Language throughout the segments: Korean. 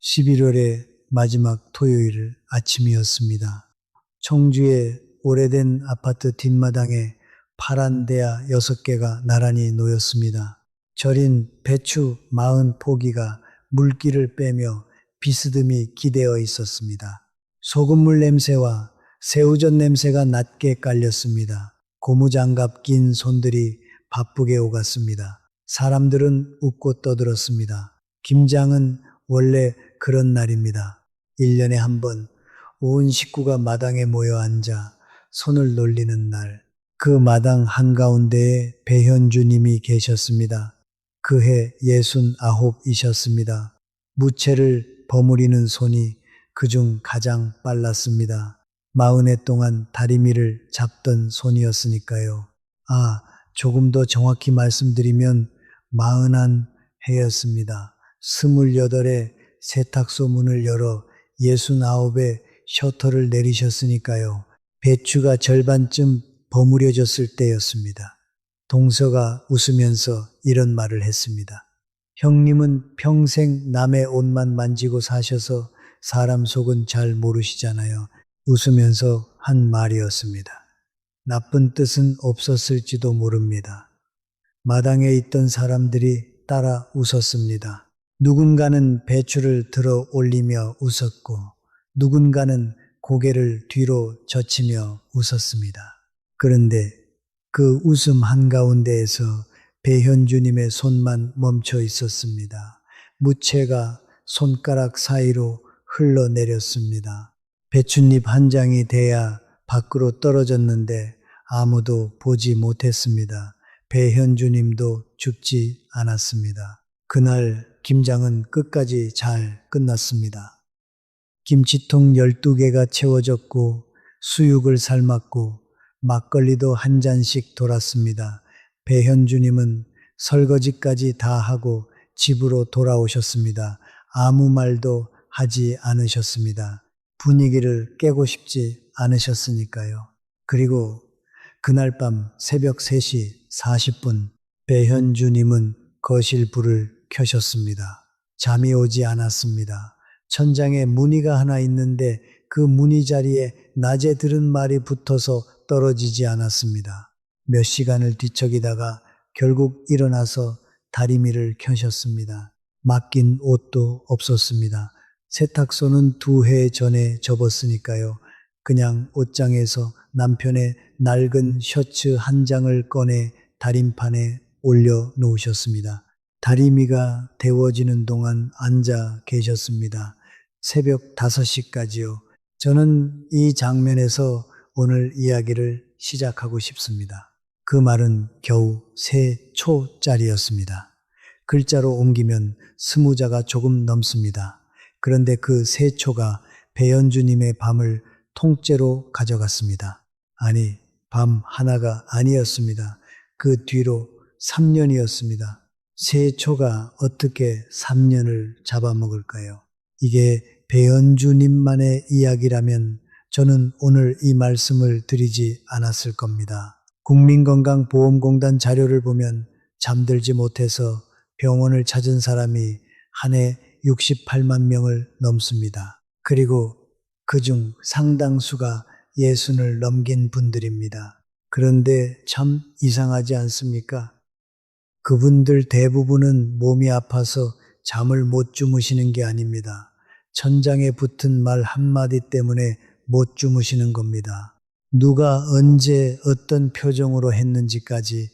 11월의 마지막 토요일 아침이었습니다. 청주의 오래된 아파트 뒷마당에 파란 대야 6개가 나란히 놓였습니다. 절인 배추 40포기가 물기를 빼며 비스듬히 기대어 있었습니다. 소금물 냄새와 새우젓 냄새가 낮게 깔렸습니다. 고무장갑 낀 손들이 바쁘게 오갔습니다. 사람들은 웃고 떠들었습니다. 김장은 원래 그런 날입니다. 1년에 한 번 온 식구가 마당에 모여 앉아 손을 놀리는 날. 그 마당 한가운데에 배현주님이 계셨습니다. 그해 69이셨습니다. 무채를 버무리는 손이 그중 가장 빨랐습니다. 40해 동안 다리미를 잡던 손이었으니까요. 조금 더 정확히 말씀드리면 41해였습니다. 28에 세탁소 문을 열어 69에 셔터를 내리셨으니까요. 배추가 절반쯤 버무려졌을 때였습니다. 동서가 웃으면서 이런 말을 했습니다. 형님은 평생 남의 옷만 만지고 사셔서 사람 속은 잘 모르시잖아요. 웃으면서 한 말이었습니다. 나쁜 뜻은 없었을지도 모릅니다. 마당에 있던 사람들이 따라 웃었습니다. 누군가는 배추를 들어 올리며 웃었고 누군가는 고개를 뒤로 젖히며 웃었습니다. 그런데 그 웃음 한가운데에서 배현주님의 손만 멈춰 있었습니다. 무채가 손가락 사이로 흘러내렸습니다. 배춧잎 한 장이 돼야 밖으로 떨어졌는데 아무도 보지 못했습니다. 배현주님도 죽지 않았습니다. 그날 김장은 끝까지 잘 끝났습니다. 김치통 12개가 채워졌고 수육을 삶았고 막걸리도 한 잔씩 돌았습니다. 배현주님은 설거지까지 다 하고 집으로 돌아오셨습니다. 아무 말도 하지 않으셨습니다. 분위기를 깨고 싶지 않으셨으니까요. 그리고 그날 밤 새벽 3시 40분 배현주님은 거실 불을 켜셨습니다. 잠이 오지 않았습니다. 천장에 무늬가 하나 있는데 그 무늬 자리에 낮에 들은 말이 붙어서 떨어지지 않았습니다. 몇 시간을 뒤척이다가 결국 일어나서 다리미를 켜셨습니다. 맡긴 옷도 없었습니다. 세탁소는 2해 전에 접었으니까요. 그냥 옷장에서 남편의 낡은 셔츠 한 장을 꺼내 다림판에 올려 놓으셨습니다. 다리미가 데워지는 동안 앉아 계셨습니다. 새벽 5시까지요. 저는 이 장면에서 오늘 이야기를 시작하고 싶습니다. 그 말은 겨우 3초짜리였습니다. 글자로 옮기면 20자가 조금 넘습니다. 그런데 그 3초가 배현주님의 밤을 통째로 가져갔습니다. 아니, 밤 하나가 아니었습니다. 그 뒤로 3년이었습니다. 3초가 어떻게 3년을 잡아먹을까요? 이게 배현주님만의 이야기라면 저는 오늘 이 말씀을 드리지 않았을 겁니다. 국민건강보험공단 자료를 보면 잠들지 못해서 병원을 찾은 사람이 한 해 68만 명을 넘습니다. 그리고 그중 상당수가 60을 넘긴 분들입니다. 그런데 참 이상하지 않습니까? 그분들 대부분은 몸이 아파서 잠을 못 주무시는 게 아닙니다. 천장에 붙은 말 한마디 때문에 못 주무시는 겁니다. 누가 언제 어떤 표정으로 했는지까지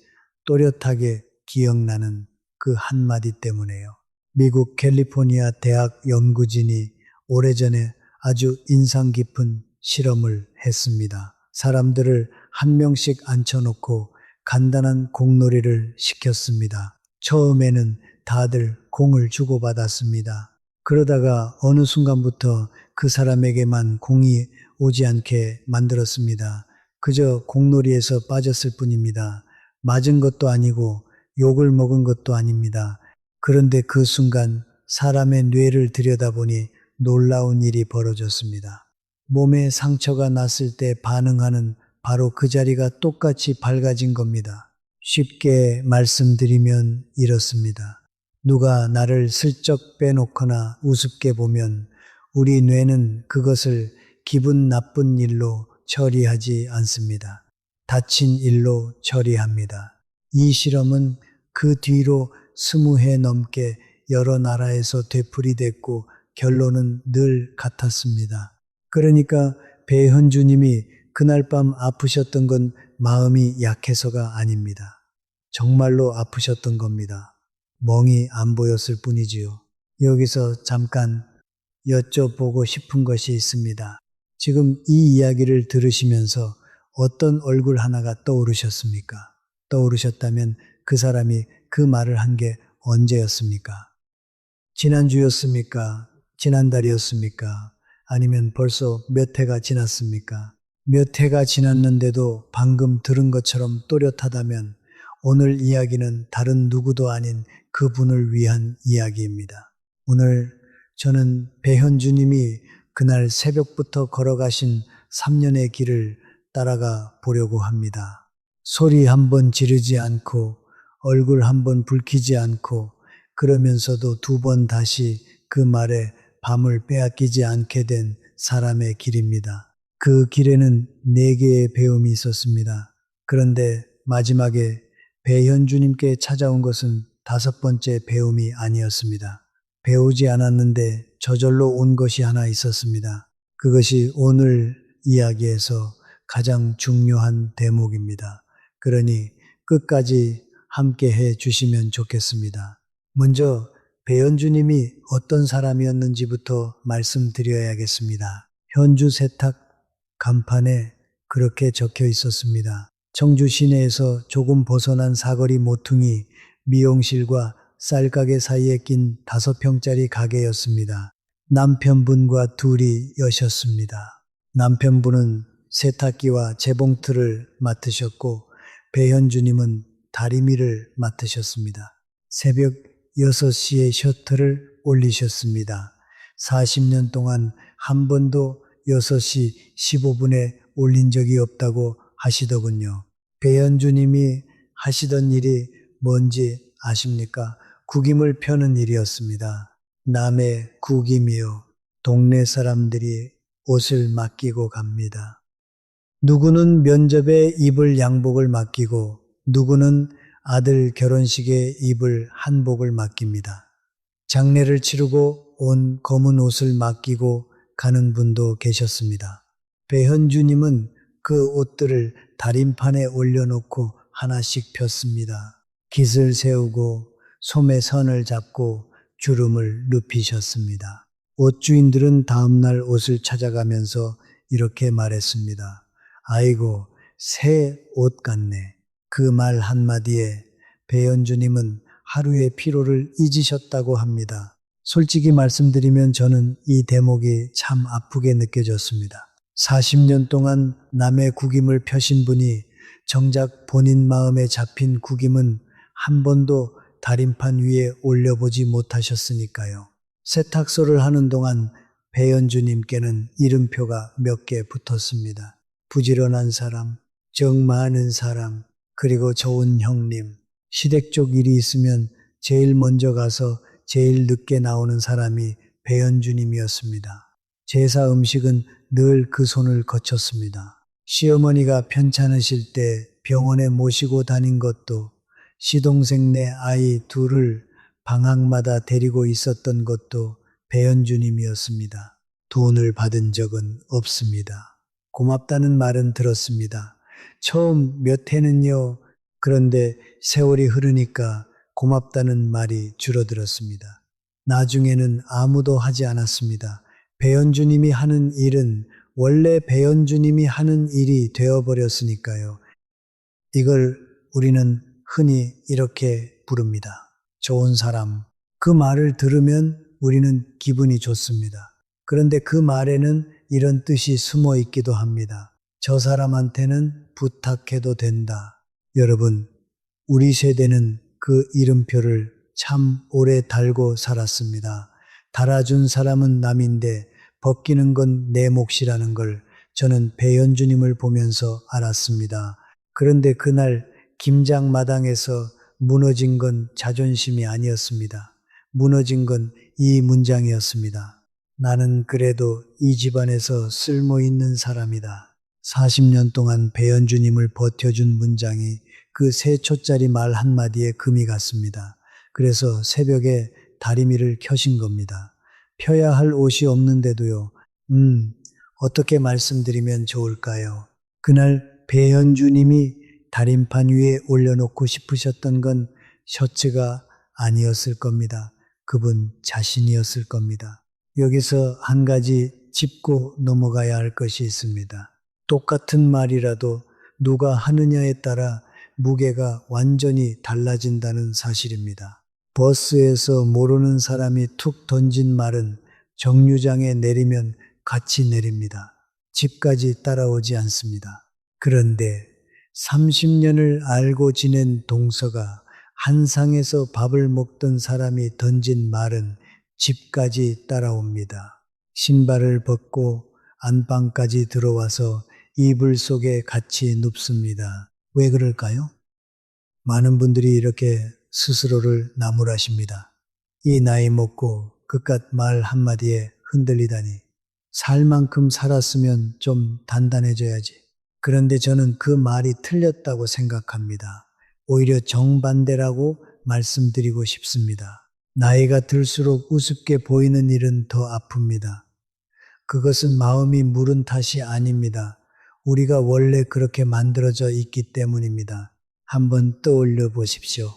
또렷하게 기억나는 그 한마디 때문에요. 미국 캘리포니아 대학 연구진이 오래전에 아주 인상 깊은 실험을 했습니다. 사람들을 한 명씩 앉혀놓고 간단한 공놀이를 시켰습니다. 처음에는 다들 공을 주고받았습니다. 그러다가 어느 순간부터 그 사람에게만 공이 오지 않게 만들었습니다. 그저 공놀이에서 빠졌을 뿐입니다. 맞은 것도 아니고 욕을 먹은 것도 아닙니다. 그런데 그 순간 사람의 뇌를 들여다보니 놀라운 일이 벌어졌습니다. 몸에 상처가 났을 때 반응하는 바로 그 자리가 똑같이 밝아진 겁니다. 쉽게 말씀드리면 이렇습니다. 누가 나를 슬쩍 빼놓거나 우습게 보면 우리 뇌는 그것을 기분 나쁜 일로 처리하지 않습니다. 다친 일로 처리합니다. 이 실험은 그 뒤로 20해 넘게 여러 나라에서 되풀이됐고 결론은 늘 같았습니다. 그러니까 배현주님이 그날 밤 아프셨던 건 마음이 약해서가 아닙니다. 정말로 아프셨던 겁니다. 멍이 안 보였을 뿐이지요. 여기서 잠깐 여쭤보고 싶은 것이 있습니다. 지금 이 이야기를 들으시면서 어떤 얼굴 하나가 떠오르셨습니까? 떠오르셨다면 그 사람이 그 말을 한 게 언제였습니까? 지난주였습니까? 지난달이었습니까? 아니면 벌써 몇 해가 지났습니까? 몇 해가 지났는데도 방금 들은 것처럼 또렷하다면 오늘 이야기는 다른 누구도 아닌 그분을 위한 이야기입니다. 오늘 저는 배현주님이 그날 새벽부터 걸어가신 3년의 길을 따라가 보려고 합니다. 소리 한번 지르지 않고 얼굴 한번 붉히지 않고 그러면서도 2번 다시 그 말에 밤을 빼앗기지 않게 된 사람의 길입니다. 그 길에는 4개의 배움이 있었습니다. 그런데 마지막에 배현주님께 찾아온 것은 5번째 배움이 아니었습니다. 배우지 않았는데 저절로 온 것이 하나 있었습니다. 그것이 오늘 이야기에서 가장 중요한 대목입니다. 그러니 끝까지 함께 해 주시면 좋겠습니다. 먼저 배현주님이 어떤 사람이었는지부터 말씀드려야겠습니다. 현주 세탁 간판에 그렇게 적혀 있었습니다. 청주 시내에서 조금 벗어난 사거리 모퉁이 미용실과 쌀가게 사이에 낀 5평짜리 가게였습니다. 남편분과 둘이 여셨습니다. 남편분은 세탁기와 재봉틀을 맡으셨고 배현주님은 다리미를 맡으셨습니다. 새벽 6시에 셔터를 올리셨습니다. 40년 동안 한 번도 6시 15분에 올린 적이 없다고 하시더군요. 배현주님이 하시던 일이 뭔지 아십니까? 구김을 펴는 일이었습니다. 남의 구김이요. 동네 사람들이 옷을 맡기고 갑니다. 누구는 면접에 입을 양복을 맡기고 누구는 아들 결혼식에 입을 한복을 맡깁니다. 장례를 치르고 온 검은 옷을 맡기고 가는 분도 계셨습니다. 배현주님은 그 옷들을 다림판에 올려놓고 하나씩 폈습니다. 깃을 세우고 소매 선을 잡고 주름을 눕히셨습니다. 옷주인들은 다음날 옷을 찾아가면서 이렇게 말했습니다. 아이고, 새 옷 같네. 그 말 한마디에 배현주님은 하루의 피로를 잊으셨다고 합니다. 솔직히 말씀드리면 저는 이 대목이 참 아프게 느껴졌습니다. 40년 동안 남의 구김을 펴신 분이 정작 본인 마음에 잡힌 구김은 한 번도 다림판 위에 올려보지 못하셨으니까요. 세탁소를 하는 동안 배현주님께는 이름표가 몇 개 붙었습니다. 부지런한 사람, 정 많은 사람, 그리고 좋은 형님. 시댁 쪽 일이 있으면 제일 먼저 가서 제일 늦게 나오는 사람이 배현주님이었습니다. 제사 음식은 늘 그 손을 거쳤습니다. 시어머니가 편찮으실 때 병원에 모시고 다닌 것도, 시동생네 아이 둘을 방학마다 데리고 있었던 것도 배현주님이었습니다. 돈을 받은 적은 없습니다. 고맙다는 말은 들었습니다. 처음 몇 해는요. 그런데 세월이 흐르니까 고맙다는 말이 줄어들었습니다. 나중에는 아무도 하지 않았습니다. 배현주님이 하는 일은 원래 배현주님이 하는 일이 되어버렸으니까요. 이걸 우리는 흔히 이렇게 부릅니다. 좋은 사람. 그 말을 들으면 우리는 기분이 좋습니다. 그런데 그 말에는 이런 뜻이 숨어 있기도 합니다. 저 사람한테는 부탁해도 된다. 여러분, 우리 세대는 그 이름표를 참 오래 달고 살았습니다. 달아준 사람은 남인데 벗기는 건 내 몫이라는 걸 저는 배현주님을 보면서 알았습니다. 그런데 그날 김장 마당에서 무너진 건 자존심이 아니었습니다. 무너진 건 이 문장이었습니다. 나는 그래도 이 집안에서 쓸모 있는 사람이다. 40년 동안 배현주님을 버텨준 문장이 그 세 초짜리 말 한마디에 금이 갔습니다. 그래서 새벽에 다리미를 켜신 겁니다. 펴야 할 옷이 없는데도요. 어떻게 말씀드리면 좋을까요? 그날 배현주님이 다림판 위에 올려놓고 싶으셨던 건 셔츠가 아니었을 겁니다. 그분 자신이었을 겁니다. 여기서 한 가지 짚고 넘어가야 할 것이 있습니다. 똑같은 말이라도 누가 하느냐에 따라 무게가 완전히 달라진다는 사실입니다. 버스에서 모르는 사람이 툭 던진 말은 정류장에 내리면 같이 내립니다. 집까지 따라오지 않습니다. 그런데 30년을 알고 지낸 동서가 한상에서 밥을 먹던 사람이 던진 말은 집까지 따라옵니다. 신발을 벗고 안방까지 들어와서 이불 속에 같이 눕습니다. 왜 그럴까요? 많은 분들이 이렇게 스스로를 나무라십니다. 이 나이 먹고 그깟 말 한마디에 흔들리다니. 살 만큼 살았으면 좀 단단해져야지. 그런데 저는 그 말이 틀렸다고 생각합니다. 오히려 정반대라고 말씀드리고 싶습니다. 나이가 들수록 우습게 보이는 일은 더 아픕니다. 그것은 마음이 무른 탓이 아닙니다. 우리가 원래 그렇게 만들어져 있기 때문입니다. 한번 떠올려 보십시오.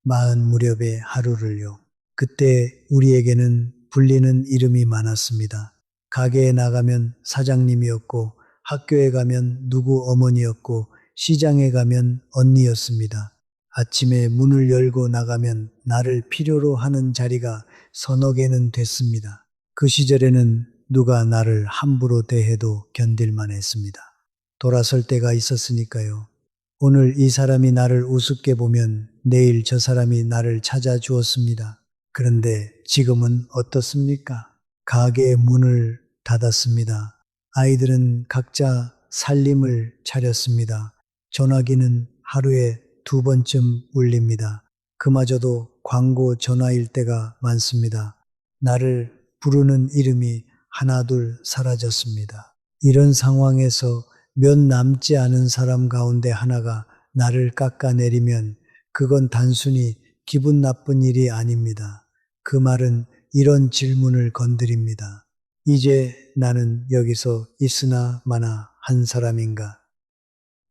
40 무렵의 하루를요. 그때 우리에게는 불리는 이름이 많았습니다. 가게에 나가면 사장님이었고, 학교에 가면 누구 어머니였고, 시장에 가면 언니였습니다. 아침에 문을 열고 나가면 나를 필요로 하는 자리가 서너 개는 됐습니다. 그 시절에는 누가 나를 함부로 대해도 견딜만 했습니다. 돌아설 때가 있었으니까요. 오늘 이 사람이 나를 우습게 보면 내일 저 사람이 나를 찾아주었습니다. 그런데 지금은 어떻습니까? 가게의 문을 닫았습니다. 아이들은 각자 살림을 차렸습니다. 전화기는 하루에 2번쯤 울립니다. 그마저도 광고 전화일 때가 많습니다. 나를 부르는 이름이 하나둘 사라졌습니다. 이런 상황에서 몇 남지 않은 사람 가운데 하나가 나를 깎아내리면 그건 단순히 기분 나쁜 일이 아닙니다. 그 말은 이런 질문을 건드립니다. 이제 나는 여기서 있으나 마나 한 사람인가?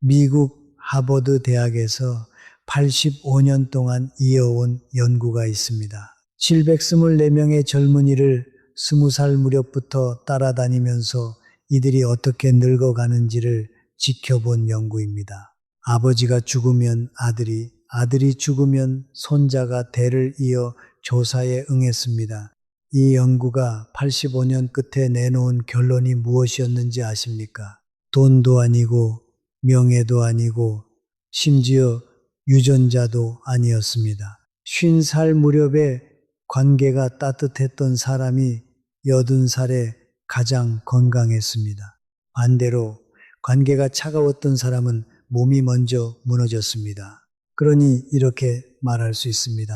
미국 하버드 대학에서 85년 동안 이어온 연구가 있습니다. 724명의 젊은이를 20살 무렵부터 따라다니면서 이들이 어떻게 늙어가는지를 지켜본 연구입니다. 아버지가 죽으면 아들이, 아들이 죽으면 손자가 대를 이어 조사에 응했습니다. 이 연구가 85년 끝에 내놓은 결론이 무엇이었는지 아십니까? 돈도 아니고 명예도 아니고 심지어 유전자도 아니었습니다. 50살 무렵에 관계가 따뜻했던 사람이 80살에 가장 건강했습니다. 반대로 관계가 차가웠던 사람은 몸이 먼저 무너졌습니다. 그러니 이렇게 말할 수 있습니다.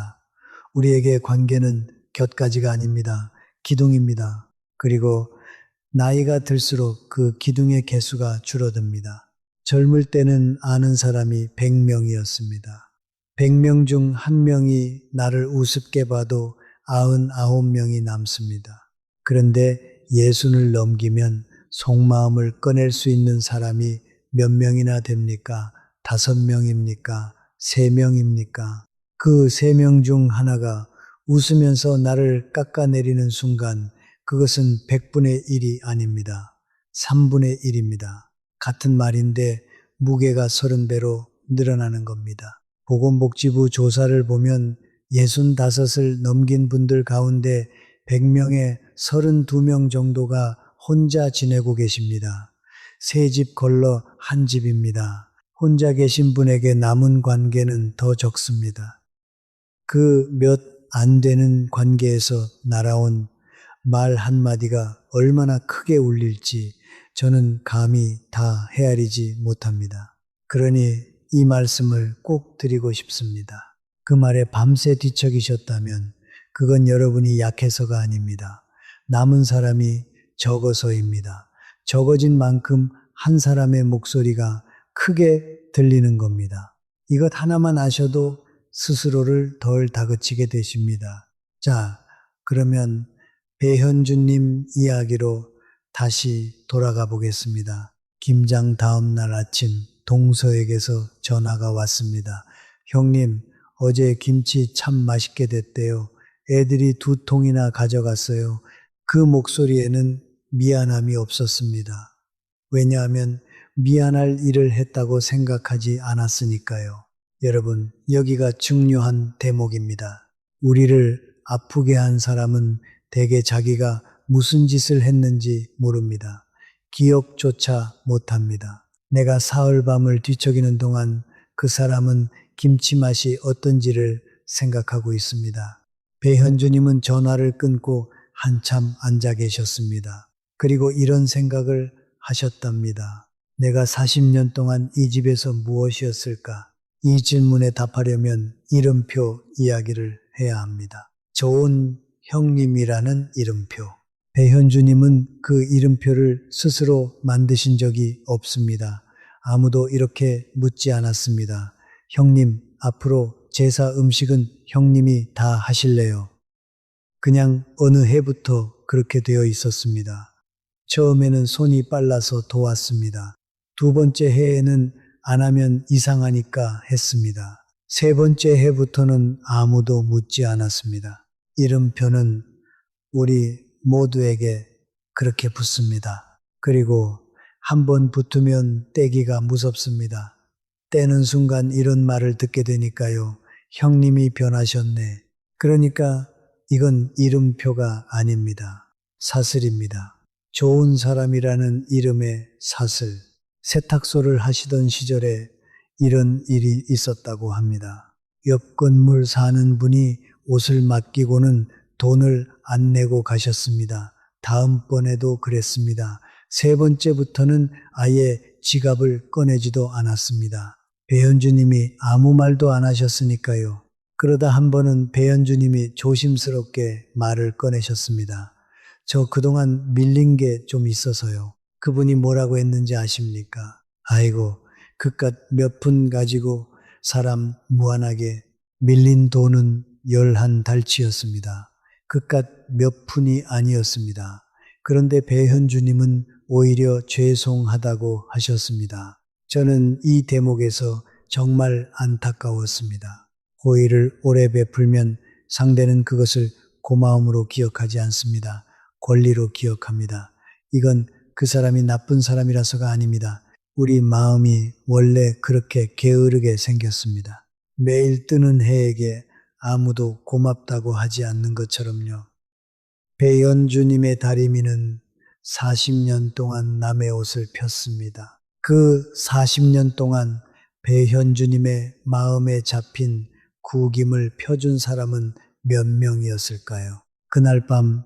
우리에게 관계는 곁가지가 아닙니다. 기둥입니다. 그리고 나이가 들수록 그 기둥의 개수가 줄어듭니다. 젊을 때는 아는 사람이 100명이었습니다. 100명 중 1명이 나를 우습게 봐도 99명이 남습니다. 그런데 60을 넘기면 속마음을 꺼낼 수 있는 사람이 몇 명이나 됩니까? 5명입니까? 3명입니까? 그 3명 중 하나가 웃으면서 나를 깎아내리는 순간 그것은 100분의 1이 아닙니다. 3분의 1입니다. 같은 말인데 무게가 30배로 늘어나는 겁니다. 보건복지부 조사를 보면 65을 넘긴 분들 가운데 100명에 32명 정도가 혼자 지내고 계십니다. 세 집 걸러 한 집입니다. 혼자 계신 분에게 남은 관계는 더 적습니다. 그 몇 안 되는 관계에서 날아온 말 한마디가 얼마나 크게 울릴지 저는 감히 다 헤아리지 못합니다. 그러니 이 말씀을 꼭 드리고 싶습니다. 그 말에 밤새 뒤척이셨다면 그건 여러분이 약해서가 아닙니다. 남은 사람이 적어서입니다. 적어진 만큼 한 사람의 목소리가 크게 들리는 겁니다. 이것 하나만 아셔도 스스로를 덜 다그치게 되십니다. 자, 그러면 배현주님 이야기로 다시 돌아가 보겠습니다. 김장 다음 날 아침 동서에게서 전화가 왔습니다. 형님, 어제 김치 참 맛있게 됐대요. 애들이 2통이나 가져갔어요. 그 목소리에는 미안함이 없었습니다. 왜냐하면 미안할 일을 했다고 생각하지 않았으니까요. 여러분, 여기가 중요한 대목입니다. 우리를 아프게 한 사람은 대개 자기가 무슨 짓을 했는지 모릅니다. 기억조차 못합니다. 내가 사흘밤을 뒤척이는 동안 그 사람은 김치 맛이 어떤지를 생각하고 있습니다. 배현주님은 전화를 끊고 한참 앉아 계셨습니다. 그리고 이런 생각을 하셨답니다. 내가 40년 동안 이 집에서 무엇이었을까? 이 질문에 답하려면 이름표 이야기를 해야 합니다. 좋은 형님이라는 이름표. 배현주님은 그 이름표를 스스로 만드신 적이 없습니다. 아무도 이렇게 묻지 않았습니다. 형님, 앞으로 제사 음식은 형님이 다 하실래요? 그냥 어느 해부터 그렇게 되어 있었습니다. 처음에는 손이 빨라서 도왔습니다. 2번째 해에는 안 하면 이상하니까 했습니다. 3번째 해부터는 아무도 묻지 않았습니다. 이름표는 우리 모두에게 그렇게 붙습니다. 그리고 한번 붙으면 떼기가 무섭습니다. 떼는 순간 이런 말을 듣게 되니까요. 형님이 변하셨네. 그러니까 이건 이름표가 아닙니다. 사슬입니다. 좋은 사람이라는 이름의 사슬. 세탁소를 하시던 시절에 이런 일이 있었다고 합니다. 옆 건물 사는 분이 옷을 맡기고는 돈을 안 내고 가셨습니다. 다음번에도 그랬습니다. 3번째부터는 아예 지갑을 꺼내지도 않았습니다. 배현주님이 아무 말도 안 하셨으니까요. 그러다 한 번은 배현주님이 조심스럽게 말을 꺼내셨습니다. 저 그동안 밀린 게 좀 있어서요. 그분이 뭐라고 했는지 아십니까? 아이고, 그깟 몇 푼 가지고 사람 무한하게 밀린 돈은 11달치였습니다. 그깟 몇 푼이 아니었습니다. 그런데 배현주님은 오히려 죄송하다고 하셨습니다. 저는 이 대목에서 정말 안타까웠습니다. 호의를 오래 베풀면 상대는 그것을 고마움으로 기억하지 않습니다. 권리로 기억합니다. 이건 그 사람이 나쁜 사람이라서가 아닙니다. 우리 마음이 원래 그렇게 게으르게 생겼습니다. 매일 뜨는 해에게 아무도 고맙다고 하지 않는 것처럼요. 배현주님의 다리미는 40년 동안 남의 옷을 폈습니다. 그 40년 동안 배현주님의 마음에 잡힌 구김을 펴준 사람은 몇 명이었을까요? 그날 밤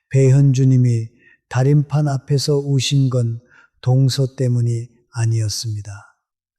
배현주님이 다림판 앞에서 우신 건 동서 때문이 아니었습니다.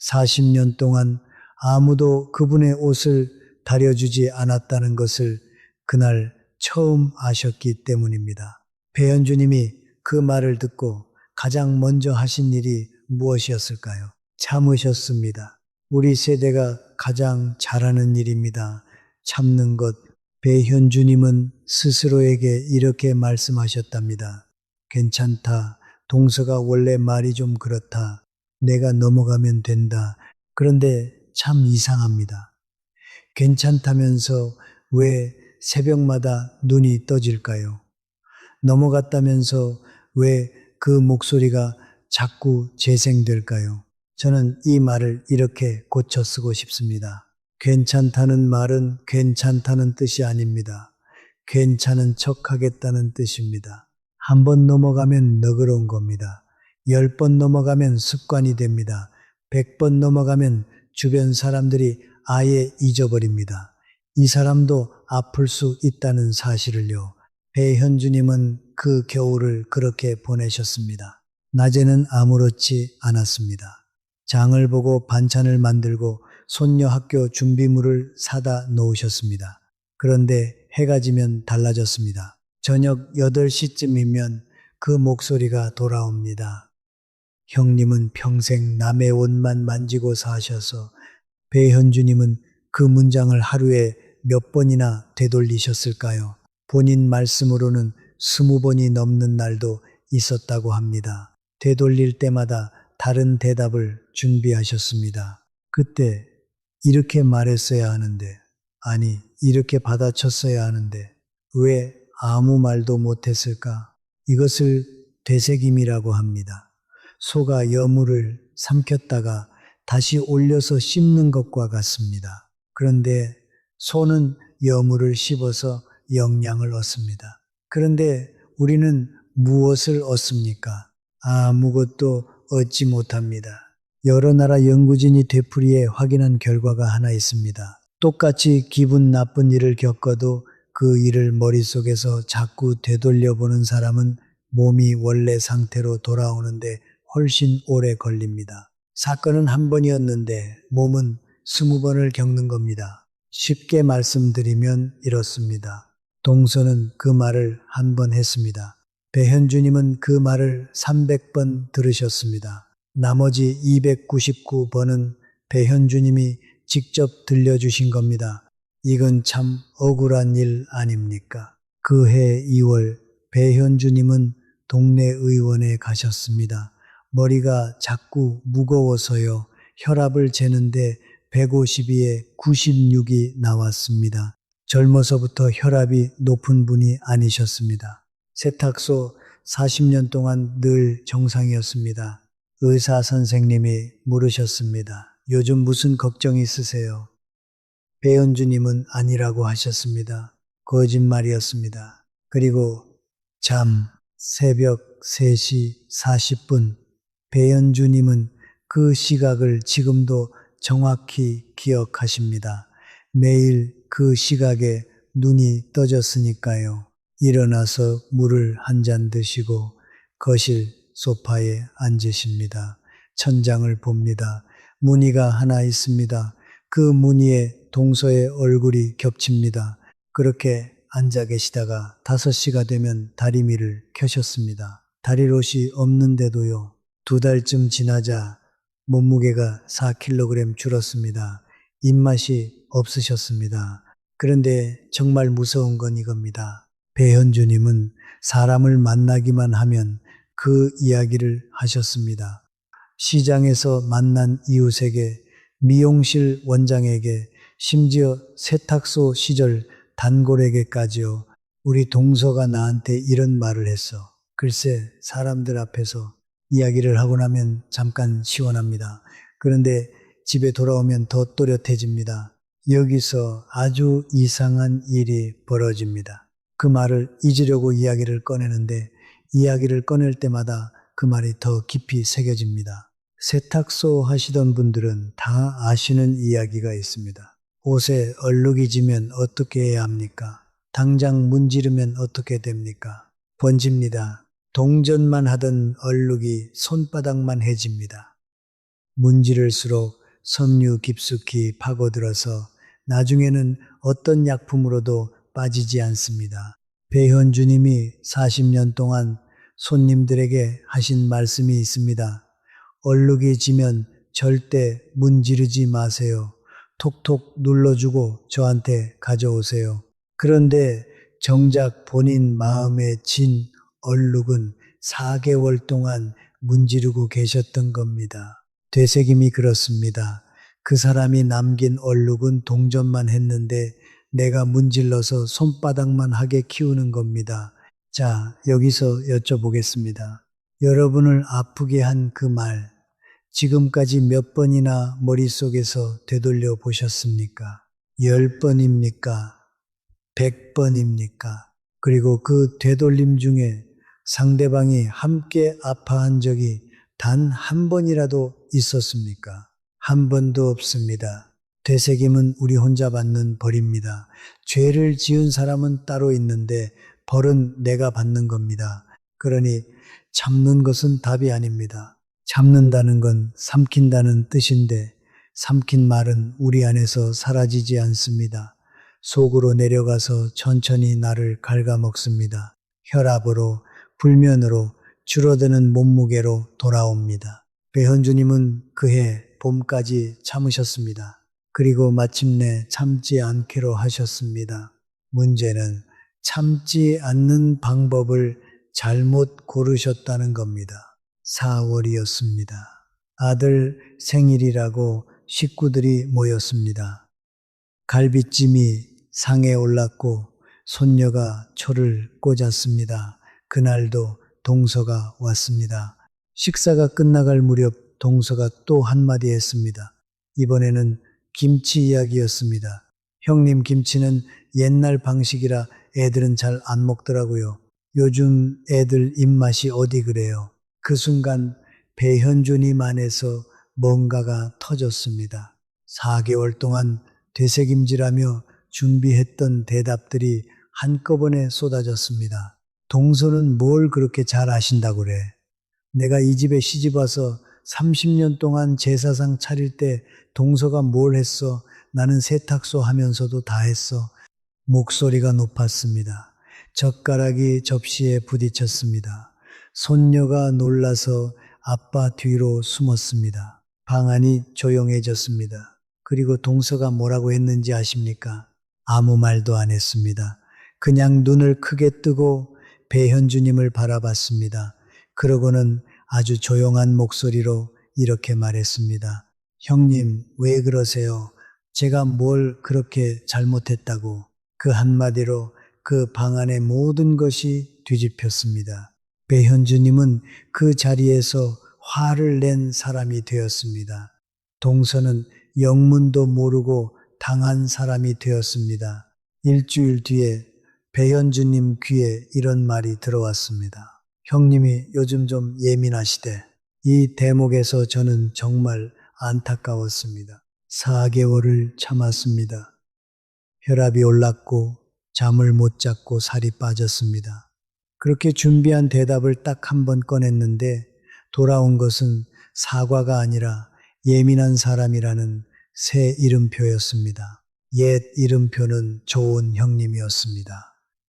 40년 동안 아무도 그분의 옷을 다려주지 않았다는 것을 그날 처음 아셨기 때문입니다. 배현주님이 그 말을 듣고 가장 먼저 하신 일이 무엇이었을까요? 참으셨습니다. 우리 세대가 가장 잘하는 일입니다. 참는 것. 배현주님은 스스로에게 이렇게 말씀하셨답니다. 괜찮다. 동서가 원래 말이 좀 그렇다. 내가 넘어가면 된다. 그런데 참 이상합니다. 괜찮다면서 왜 새벽마다 눈이 떠질까요? 넘어갔다면서 왜 그 목소리가 자꾸 재생될까요? 저는 이 말을 이렇게 고쳐 쓰고 싶습니다. 괜찮다는 말은 괜찮다는 뜻이 아닙니다. 괜찮은 척 하겠다는 뜻입니다. 1번 넘어가면 너그러운 겁니다. 10번 넘어가면 습관이 됩니다. 100번 넘어가면 주변 사람들이 아예 잊어버립니다. 이 사람도 아플 수 있다는 사실을요. 배현주님은 그 겨울을 그렇게 보내셨습니다. 낮에는 아무렇지 않았습니다. 장을 보고 반찬을 만들고 손녀 학교 준비물을 사다 놓으셨습니다. 그런데 해가 지면 달라졌습니다. 저녁 8시쯤이면 그 목소리가 돌아옵니다. 형님은 평생 남의 옷만 만지고 사셔서 배현주님은 그 문장을 하루에 몇 번이나 되돌리셨을까요? 본인 말씀으로는 20번이 넘는 날도 있었다고 합니다. 되돌릴 때마다 다른 대답을 준비하셨습니다. 그때 이렇게 말했어야 하는데, 아니, 이렇게 받아쳤어야 하는데, 왜 아무 말도 못했을까? 이것을 되새김이라고 합니다. 소가 여물을 삼켰다가 다시 올려서 씹는 것과 같습니다. 그런데 소는 여물을 씹어서 영양을 얻습니다. 그런데 우리는 무엇을 얻습니까? 아무것도 얻지 못합니다. 여러 나라 연구진이 되풀이해 확인한 결과가 하나 있습니다. 똑같이 기분 나쁜 일을 겪어도 그 일을 머릿속에서 자꾸 되돌려보는 사람은 몸이 원래 상태로 돌아오는데 훨씬 오래 걸립니다. 사건은 한 번이었는데 몸은 20번을 겪는 겁니다. 쉽게 말씀드리면 이렇습니다. 동서는 그 말을 한 번 했습니다. 배현주님은 그 말을 300번 들으셨습니다. 나머지 299번은 배현주님이 직접 들려주신 겁니다. 이건 참 억울한 일 아닙니까? 그해 2월 배현주님은 동네 의원에 가셨습니다. 머리가 자꾸 무거워서요. 혈압을 재는데 152에 96이 나왔습니다. 젊어서부터 혈압이 높은 분이 아니셨습니다. 세탁소 40년 동안 늘 정상이었습니다. 의사 선생님이 물으셨습니다. 요즘 무슨 걱정이 있으세요? 배현주님은 아니라고 하셨습니다. 거짓말이었습니다. 그리고 새벽 3시 40분 배현주님은 그 시각을 지금도 정확히 기억하십니다. 매일 그 시각에 눈이 떠졌으니까요. 일어나서 물을 한 잔 드시고 거실 소파에 앉으십니다. 천장을 봅니다. 무늬가 하나 있습니다. 그 무늬에 동서의 얼굴이 겹칩니다. 그렇게 앉아 계시다가 5시가 되면 다리미를 켜셨습니다. 다리롯이 없는데도요. 2달쯤 지나자 몸무게가 4kg 줄었습니다. 입맛이 없으셨습니다. 그런데 정말 무서운 건 이겁니다. 배현주님은 사람을 만나기만 하면 그 이야기를 하셨습니다. 시장에서 만난 이웃에게, 미용실 원장에게, 심지어 세탁소 시절 단골에게까지요. 우리 동서가 나한테 이런 말을 했어. 글쎄, 사람들 앞에서 이야기를 하고 나면 잠깐 시원합니다. 그런데 집에 돌아오면 더 또렷해집니다. 여기서 아주 이상한 일이 벌어집니다. 그 말을 잊으려고 이야기를 꺼내는데 이야기를 꺼낼 때마다 그 말이 더 깊이 새겨집니다. 세탁소 하시던 분들은 다 아시는 이야기가 있습니다. 옷에 얼룩이 지면 어떻게 해야 합니까? 당장 문지르면 어떻게 됩니까? 번집니다. 동전만 하던 얼룩이 손바닥만 해집니다. 문지를수록 섬유 깊숙이 파고들어서 나중에는 어떤 약품으로도 빠지지 않습니다. 배현주님이 40년 동안 손님들에게 하신 말씀이 있습니다. 얼룩이 지면 절대 문지르지 마세요. 톡톡 눌러주고 저한테 가져오세요. 그런데 정작 본인 마음에 진 얼룩은 4개월 동안 문지르고 계셨던 겁니다. 되새김이 그렇습니다. 그 사람이 남긴 얼룩은 동전만 했는데 내가 문질러서 손바닥만 하게 키우는 겁니다. 자, 여기서 여쭤보겠습니다. 여러분을 아프게 한 그 말, 지금까지 몇 번이나 머릿속에서 되돌려 보셨습니까? 10번입니까? 100번입니까? 그리고 그 되돌림 중에 상대방이 함께 아파한 적이 단 한 번이라도 있었습니까? 한 번도 없습니다. 되새김은 우리 혼자 받는 벌입니다. 죄를 지은 사람은 따로 있는데 벌은 내가 받는 겁니다. 그러니 참는 것은 답이 아닙니다. 참는다는 건 삼킨다는 뜻인데 삼킨 말은 우리 안에서 사라지지 않습니다. 속으로 내려가서 천천히 나를 갉아먹습니다. 혈압으로, 불면으로, 줄어드는 몸무게로 돌아옵니다. 배현주님은 그해 봄까지 참으셨습니다. 그리고 마침내 참지 않기로 하셨습니다. 문제는 참지 않는 방법을 잘못 고르셨다는 겁니다. 4월이었습니다. 아들 생일이라고 식구들이 모였습니다. 갈비찜이 상에 올랐고 손녀가 초를 꽂았습니다. 그날도 동서가 왔습니다. 식사가 끝나갈 무렵 동서가 또 한마디 했습니다. 이번에는 김치 이야기였습니다. 형님 김치는 옛날 방식이라 애들은 잘 안 먹더라고요. 요즘 애들 입맛이 어디 그래요. 그 순간 배현준님 안에서 뭔가가 터졌습니다. 4개월 동안 되새김질하며 준비했던 대답들이 한꺼번에 쏟아졌습니다. 동서는 뭘 그렇게 잘 아신다고 그래. 내가 이 집에 시집 와서 30년 동안 제사상 차릴 때 동서가 뭘 했어? 나는 세탁소 하면서도 다 했어. 목소리가 높았습니다. 젓가락이 접시에 부딪혔습니다. 손녀가 놀라서 아빠 뒤로 숨었습니다. 방 안이 조용해졌습니다. 그리고 동서가 뭐라고 했는지 아십니까? 아무 말도 안 했습니다. 그냥 눈을 크게 뜨고 배현주님을 바라봤습니다. 그러고는 아주 조용한 목소리로 이렇게 말했습니다. 형님, 왜 그러세요? 제가 뭘 그렇게 잘못했다고. 그 한마디로 그 방 안의 모든 것이 뒤집혔습니다. 배현주님은 그 자리에서 화를 낸 사람이 되었습니다. 동서는 영문도 모르고 당한 사람이 되었습니다. 일주일 뒤에 배현주님 귀에 이런 말이 들어왔습니다. 형님이 요즘 좀 예민하시대. 이 대목에서 저는 정말 안타까웠습니다. 4개월을 참았습니다. 혈압이 올랐고 잠을 못 잤고 살이 빠졌습니다. 그렇게 준비한 대답을 딱 한 번 꺼냈는데 돌아온 것은 사과가 아니라 예민한 사람이라는 새 이름표였습니다. 옛 이름표는 좋은 형님이었습니다.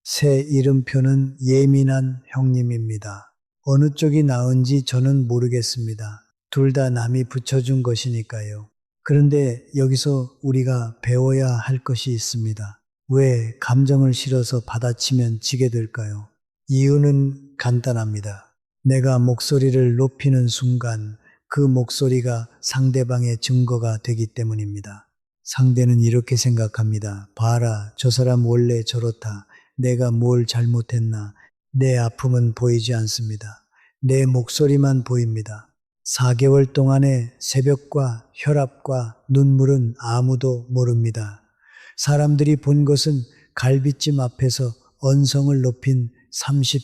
새 이름표는 예민한 형님입니다. 어느 쪽이 나은지 저는 모르겠습니다. 둘 다 남이 붙여준 것이니까요. 그런데 여기서 우리가 배워야 할 것이 있습니다. 왜 감정을 실어서 받아치면 지게 될까요? 이유는 간단합니다. 내가 목소리를 높이는 순간 그 목소리가 상대방의 증거가 되기 때문입니다. 상대는 이렇게 생각합니다. 봐라, 저 사람 원래 저렇다. 내가 뭘 잘못했나. 내 아픔은 보이지 않습니다. 내 목소리만 보입니다. 4개월 동안의 새벽과 혈압과 눈물은 아무도 모릅니다. 사람들이 본 것은 갈비찜 앞에서 언성을 높인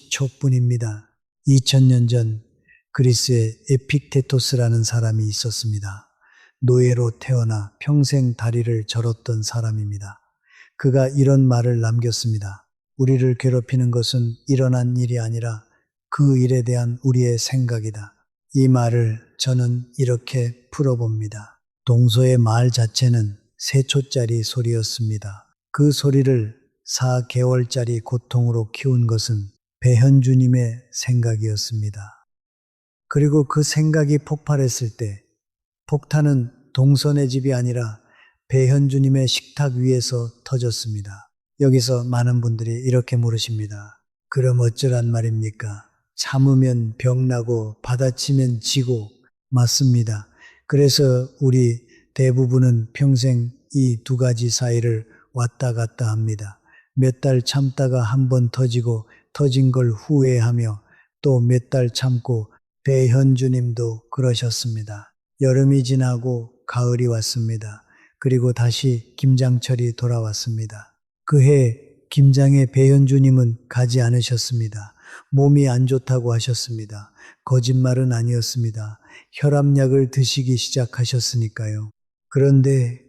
30초뿐입니다. 2000년 전 그리스에 에픽테토스라는 사람이 있었습니다. 노예로 태어나 평생 다리를 절었던 사람입니다. 그가 이런 말을 남겼습니다. 우리를 괴롭히는 것은 일어난 일이 아니라 그 일에 대한 우리의 생각이다. 이 말을 저는 이렇게 풀어봅니다. 동서의 말 자체는 3초짜리 소리였습니다. 그 소리를 4개월짜리 고통으로 키운 것은 배현주님의 생각이었습니다. 그리고 그 생각이 폭발했을 때 폭탄은 동서의 집이 아니라 배현주님의 식탁 위에서 터졌습니다. 여기서 많은 분들이 이렇게 물으십니다. 그럼 어쩌란 말입니까? 참으면 병나고 받아치면 지고. 맞습니다. 그래서 우리 대부분은 평생 이 두 가지 사이를 왔다 갔다 합니다. 몇 달 참다가 한 번 터지고 터진 걸 후회하며 또 몇 달 참고. 배현주님도 그러셨습니다. 여름이 지나고 가을이 왔습니다. 그리고 다시 김장철이 돌아왔습니다. 그해 김장에 배현주님은 가지 않으셨습니다. 몸이 안 좋다고 하셨습니다. 거짓말은 아니었습니다. 혈압약을 드시기 시작하셨으니까요. 그런데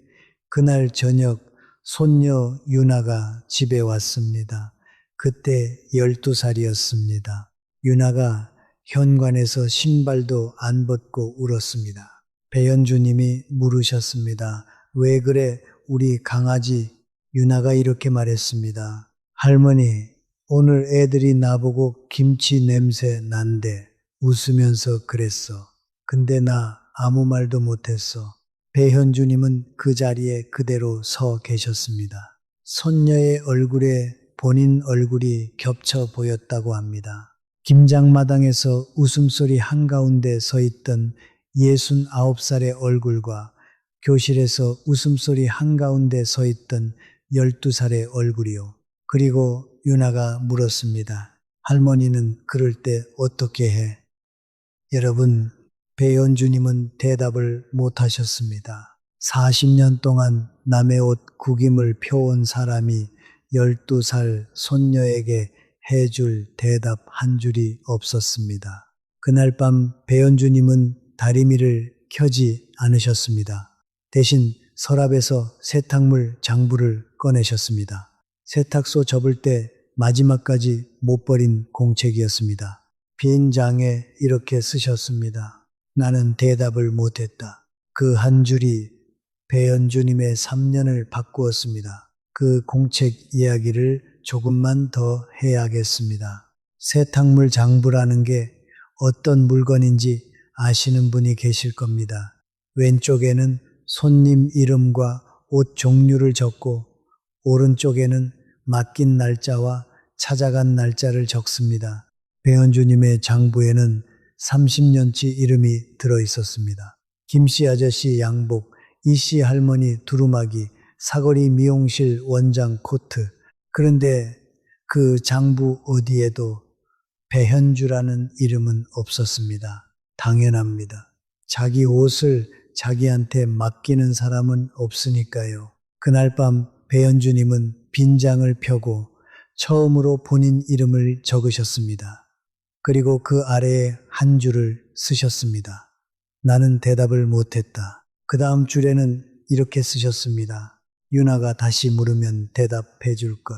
그날 저녁 손녀 유나가 집에 왔습니다. 그때 12살이었습니다. 유나가 현관에서 신발도 안 벗고 울었습니다. 배현주님이 물으셨습니다. 왜 그래 우리 강아지? 유나가 이렇게 말했습니다. 할머니, 오늘 애들이 나보고 김치 냄새 난대 웃으면서 그랬어. 근데 나 아무 말도 못했어. 배현주님은 그 자리에 그대로 서 계셨습니다. 손녀의 얼굴에 본인 얼굴이 겹쳐 보였다고 합니다. 김장마당에서 웃음소리 한가운데 서 있던 69살의 얼굴과 교실에서 웃음소리 한가운데 서 있던 12살의 얼굴이요. 그리고 유나가 물었습니다. 할머니는 그럴 때 어떻게 해? 여러분, 배현주님은 대답을 못 하셨습니다. 40년 동안 남의 옷 구김을 펴온 사람이 12살 손녀에게 해줄 대답 한 줄이 없었습니다. 그날 밤 배현주님은 다리미를 켜지 않으셨습니다. 대신 서랍에서 세탁물 장부를 꺼내셨습니다. 세탁소 접을 때 마지막까지 못 버린 공책이었습니다. 빈 장에 이렇게 쓰셨습니다. 나는 대답을 못했다. 그 한 줄이 배현주님의 3년을 바꾸었습니다. 그 공책 이야기를 조금만 더 해야겠습니다. 세탁물 장부라는 게 어떤 물건인지 아시는 분이 계실 겁니다. 왼쪽에는 손님 이름과 옷 종류를 적고 오른쪽에는 맡긴 날짜와 찾아간 날짜를 적습니다. 배현주님의 장부에는 30년치 이름이 들어 있었습니다. 김씨 아저씨 양복, 이씨 할머니 두루마기, 사거리 미용실 원장 코트. 그런데 그 장부 어디에도 배현주라는 이름은 없었습니다. 당연합니다. 자기 옷을 자기한테 맡기는 사람은 없으니까요. 그날 밤 배현주님은 빈장을 펴고 처음으로 본인 이름을 적으셨습니다. 그리고 그 아래에 한 줄을 쓰셨습니다. 나는 대답을 못했다. 그 다음 줄에는 이렇게 쓰셨습니다. 유나가 다시 물으면 대답해 줄 것.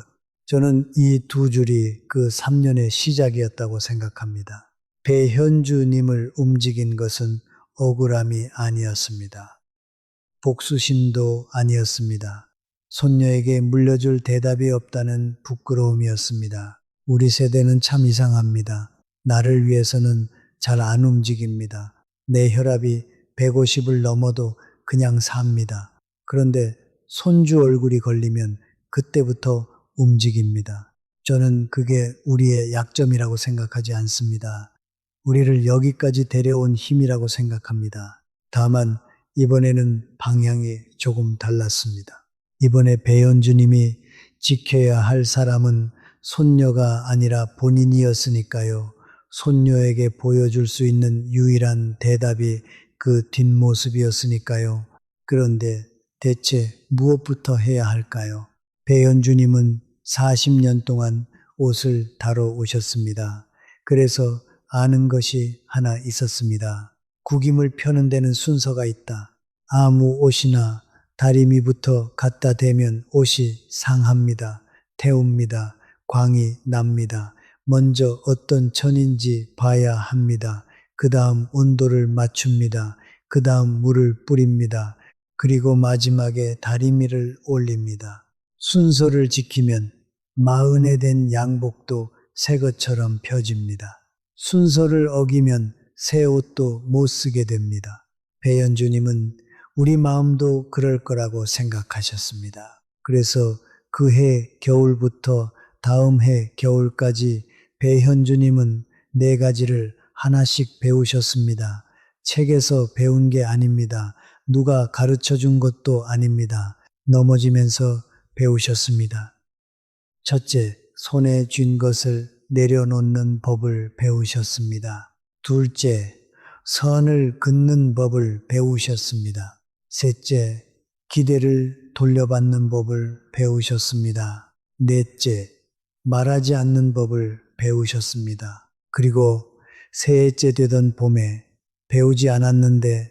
저는 이 두 줄이 그 3년의 시작이었다고 생각합니다. 배현주님을 움직인 것은 억울함이 아니었습니다. 복수심도 아니었습니다. 손녀에게 물려줄 대답이 없다는 부끄러움이었습니다. 우리 세대는 참 이상합니다. 나를 위해서는 잘 안 움직입니다. 내 혈압이 150을 넘어도 그냥 삽니다. 그런데 손주 얼굴이 걸리면 그때부터 움직입니다. 저는 그게 우리의 약점이라고 생각하지 않습니다. 우리를 여기까지 데려온 힘이라고 생각합니다. 다만 이번에는 방향이 조금 달랐습니다. 이번에 배현주님이 지켜야 할 사람은 손녀가 아니라 본인이었으니까요. 손녀에게 보여줄 수 있는 유일한 대답이 그 뒷모습이었으니까요. 그런데 대체 무엇부터 해야 할까요? 배현주님은 40년 동안 옷을 다뤄 오셨습니다. 그래서 아는 것이 하나 있었습니다. 구김을 펴는 데는 순서가 있다. 아무 옷이나 다리미부터 갖다 대면 옷이 상합니다. 태웁니다. 광이 납니다. 먼저 어떤 천인지 봐야 합니다. 그 다음 온도를 맞춥니다. 그 다음 물을 뿌립니다. 그리고 마지막에 다리미를 올립니다. 순서를 지키면 마흔에 된 양복도 새 것처럼 펴집니다. 순서를 어기면 새 옷도 못 쓰게 됩니다. 배현주님은 우리 마음도 그럴 거라고 생각하셨습니다. 그래서 그 해 겨울부터 다음 해 겨울까지 배현주님은 4가지를 하나씩 배우셨습니다. 책에서 배운 게 아닙니다. 누가 가르쳐 준 것도 아닙니다. 넘어지면서 배우셨습니다. 첫째, 손에 쥔 것을 내려놓는 법을 배우셨습니다. 둘째, 선을 긋는 법을 배우셨습니다. 셋째, 기대를 돌려받는 법을 배우셨습니다. 넷째, 말하지 않는 법을 배우셨습니다. 그리고 새해째 되던 봄에 배우지 않았는데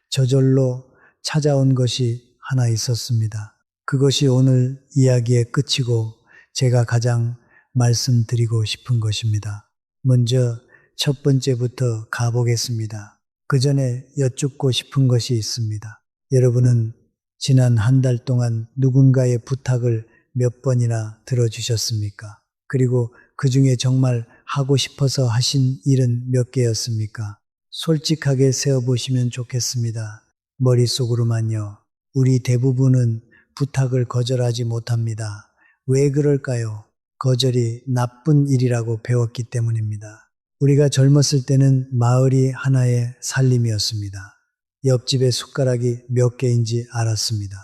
저절로 찾아온 것이 하나 있었습니다. 그것이 오늘 이야기의 끝이고 제가 가장 말씀드리고 싶은 것입니다. 먼저 첫 번째부터 가보겠습니다. 그 전에 여쭙고 싶은 것이 있습니다. 여러분은 지난 한 달 동안 누군가의 부탁을 몇 번이나 들어주셨습니까? 그리고 그 중에 정말 하고 싶어서 하신 일은 몇 개였습니까? 솔직하게 세어보시면 좋겠습니다. 머릿속으로만요. 우리 대부분은 부탁을 거절하지 못합니다. 왜 그럴까요? 거절이 나쁜 일이라고 배웠기 때문입니다. 우리가 젊었을 때는 마을이 하나의 살림이었습니다. 옆집에 숟가락이 몇 개인지 알았습니다.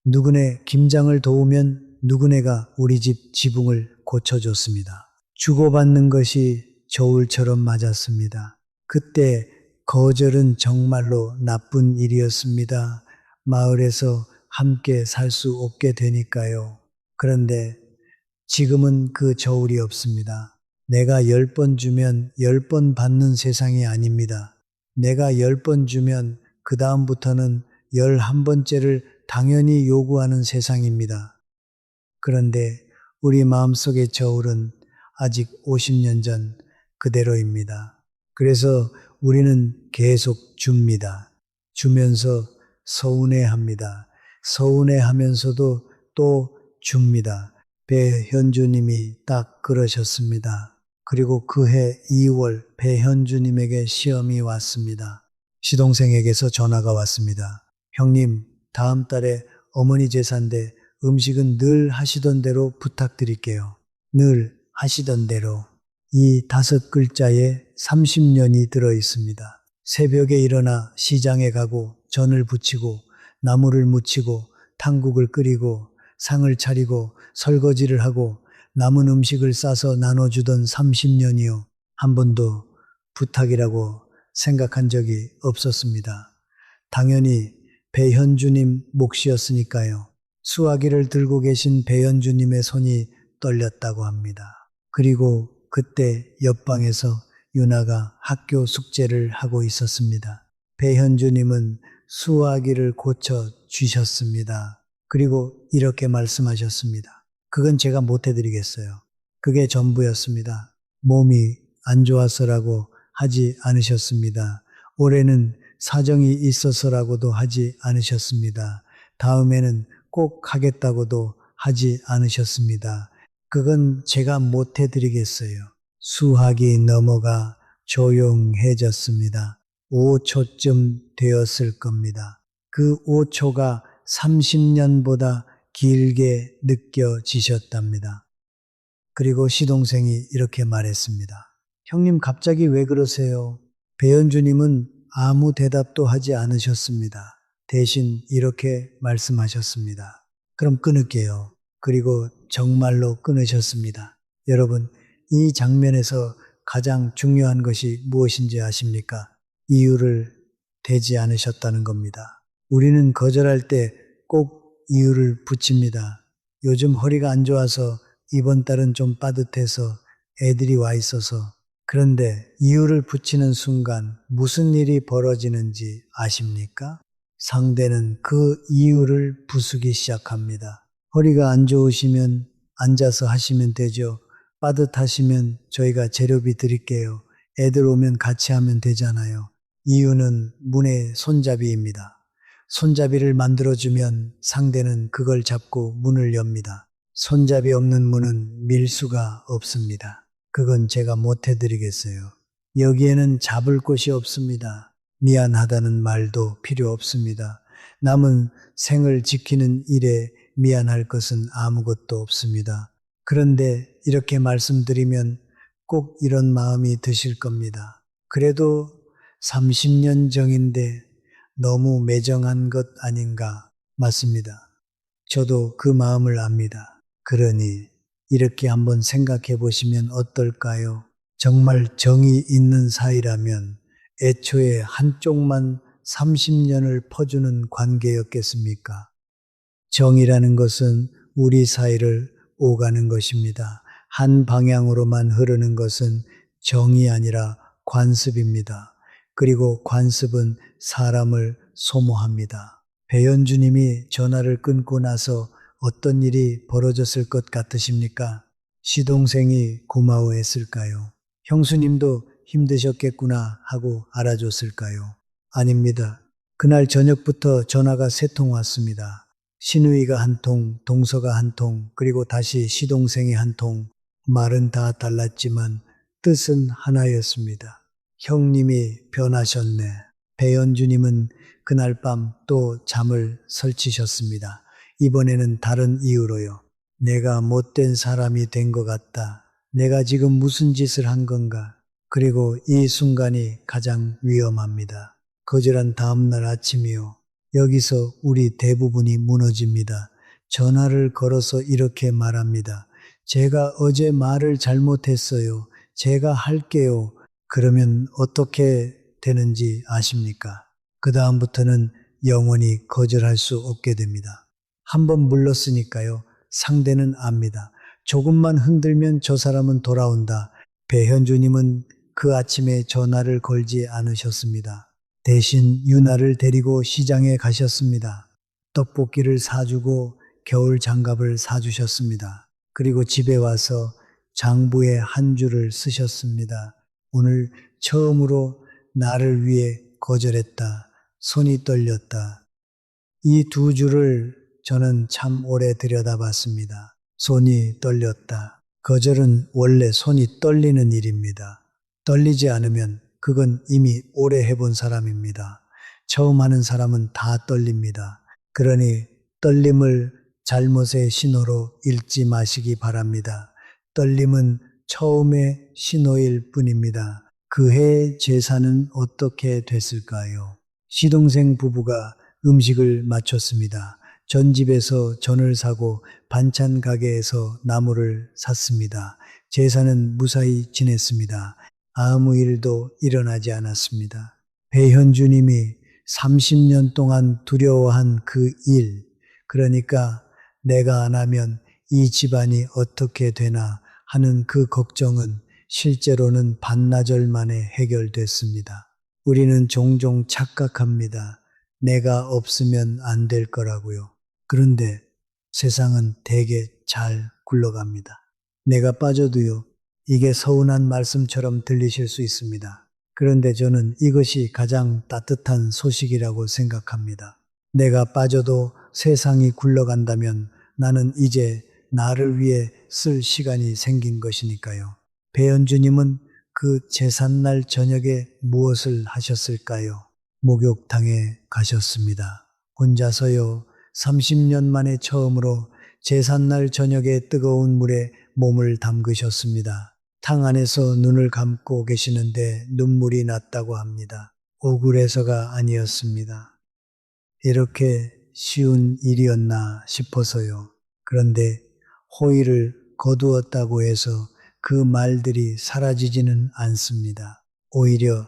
누구네 김장을 도우면 누구네가 우리 집 지붕을 고쳐줬습니다. 주고받는 것이 저울처럼 맞았습니다. 그때 거절은 정말로 나쁜 일이었습니다. 마을에서 함께 살 수 없게 되니까요. 그런데 지금은 그 저울이 없습니다. 내가 10번 주면 10번 받는 세상이 아닙니다. 내가 10번 주면 그 다음부터는 11번째를 당연히 요구하는 세상입니다. 그런데 우리 마음속의 저울은 아직 50년 전 그대로입니다. 그래서 우리는 계속 줍니다. 주면서 서운해합니다. 서운해하면서도 또 줍니다. 배현주님이 딱 그러셨습니다. 그리고 그해 2월 배현주님에게 시험이 왔습니다. 시동생에게서 전화가 왔습니다. 형님, 다음 달에 어머니 제사인데 음식은 늘 하시던 대로 부탁드릴게요. 늘 하시던 대로. 이 5글자에 30년이 들어 있습니다. 새벽에 일어나 시장에 가고 전을 부치고 나무를 묻히고 탕국을 끓이고 상을 차리고 설거지를 하고 남은 음식을 싸서 나눠주던 30년이요. 한 번도 부탁이라고 생각한 적이 없었습니다. 당연히 배현주님 몫이었으니까요. 수화기를 들고 계신 배현주님의 손이 떨렸다고 합니다. 그리고 그때 옆방에서 유나가 학교 숙제를 하고 있었습니다. 배현주님은 수화기를 고쳐 주셨습니다. 그리고 이렇게 말씀하셨습니다. 그건 제가 못 해드리겠어요. 그게 전부였습니다. 몸이 안 좋아서라고 하지 않으셨습니다. 올해는 사정이 있어서라고도 하지 않으셨습니다. 다음에는 꼭 하겠다고도 하지 않으셨습니다. 그건 제가 못 해드리겠어요. 수학이 넘어가 조용해졌습니다. 5초쯤 되었을 겁니다. 그 5초가 30년보다 길게 느껴지셨답니다. 그리고 시동생이 이렇게 말했습니다. 형님 갑자기 왜 그러세요? 배현주님은 아무 대답도 하지 않으셨습니다. 대신 이렇게 말씀하셨습니다. 그럼 끊을게요. 그리고 정말로 끊으셨습니다. 여러분, 이 장면에서 가장 중요한 것이 무엇인지 아십니까? 이유를 대지 않으셨다는 겁니다. 우리는 거절할 때 꼭 이유를 붙입니다. 요즘 허리가 안 좋아서 이번 달은 좀 빠듯해서 애들이 와 있어서. 그런데 이유를 붙이는 순간 무슨 일이 벌어지는지 아십니까? 상대는 그 이유를 부수기 시작합니다. 허리가 안 좋으시면 앉아서 하시면 되죠. 빠듯하시면 저희가 재료비 드릴게요. 애들 오면 같이 하면 되잖아요. 이유는 문의 손잡이입니다. 손잡이를 만들어주면 상대는 그걸 잡고 문을 엽니다. 손잡이 없는 문은 밀 수가 없습니다. 그건 제가 못 해드리겠어요. 여기에는 잡을 곳이 없습니다. 미안하다는 말도 필요 없습니다. 남은 생을 지키는 일에 미안할 것은 아무것도 없습니다. 그런데 이렇게 말씀드리면 꼭 이런 마음이 드실 겁니다. 그래도 30년 정인데 너무 매정한 것 아닌가? 맞습니다. 저도 그 마음을 압니다. 그러니 이렇게 한번 생각해 보시면 어떨까요? 정말 정이 있는 사이라면 애초에 한쪽만 30년을 퍼주는 관계였겠습니까? 정이라는 것은 우리 사이를 오가는 것입니다. 한 방향으로만 흐르는 것은 정이 아니라 관습입니다. 그리고 관습은 사람을 소모합니다. 배현주님이 전화를 끊고 나서 어떤 일이 벌어졌을 것 같으십니까? 시동생이 고마워했을까요? 형수님도 힘드셨겠구나 하고 알아줬을까요? 아닙니다. 그날 저녁부터 전화가 3통 왔습니다. 시누이가 한 통, 동서가 한 통, 그리고 다시 시동생이 한 통. 말은 다 달랐지만 뜻은 하나였습니다. 형님이 변하셨네. 배현주님은 그날 밤 또 잠을 설치셨습니다. 이번에는 다른 이유로요. 내가 못된 사람이 된 것 같다. 내가 지금 무슨 짓을 한 건가? 그리고 이 순간이 가장 위험합니다. 거절한 다음날 아침이요. 여기서 우리 대부분이 무너집니다. 전화를 걸어서 이렇게 말합니다. 제가 어제 말을 잘못했어요. 제가 할게요. 그러면 어떻게 되는지 아십니까? 그 다음부터는 영원히 거절할 수 없게 됩니다. 한번 물렀으니까요. 상대는 압니다. 조금만 흔들면 저 사람은 돌아온다. 배현주님은 그 아침에 전화를 걸지 않으셨습니다. 대신 유나를 데리고 시장에 가셨습니다. 떡볶이를 사주고 겨울 장갑을 사주셨습니다. 그리고 집에 와서 장부에 한 줄을 쓰셨습니다. 오늘 처음으로 나를 위해 거절했다. 손이 떨렸다. 이 두 줄을 저는 참 오래 들여다봤습니다. 손이 떨렸다. 거절은 원래 손이 떨리는 일입니다. 떨리지 않으면 그건 이미 오래 해본 사람입니다. 처음 하는 사람은 다 떨립니다. 그러니 떨림을 잘못의 신호로 읽지 마시기 바랍니다. 떨림은 처음의 신호일 뿐입니다. 그 해의 제사는 어떻게 됐을까요? 시동생 부부가 음식을 마쳤습니다. 전집에서 전을 사고 반찬 가게에서 나무를 샀습니다. 제사는 무사히 지냈습니다. 아무 일도 일어나지 않았습니다. 배현주님이 30년 동안 두려워한 그 일, 그러니까 내가 안 하면 이 집안이 어떻게 되나 하는 그 걱정은 실제로는 반나절 만에 해결됐습니다. 우리는 종종 착각합니다. 내가 없으면 안 될 거라고요. 그런데 세상은 되게 잘 굴러갑니다. 내가 빠져도요, 이게 서운한 말씀처럼 들리실 수 있습니다. 그런데 저는 이것이 가장 따뜻한 소식이라고 생각합니다. 내가 빠져도 세상이 굴러간다면 나는 이제 나를 위해 쓸 시간이 생긴 것이니까요. 배현주님은 그 제삿날 저녁에 무엇을 하셨을까요? 목욕탕에 가셨습니다. 혼자서요, 30년 만에 처음으로 제삿날 저녁에 뜨거운 물에 몸을 담그셨습니다. 탕 안에서 눈을 감고 계시는데 눈물이 났다고 합니다. 억울해서가 아니었습니다. 이렇게 쉬운 일이었나 싶어서요. 그런데 호의를 거두었다고 해서 그 말들이 사라지지는 않습니다. 오히려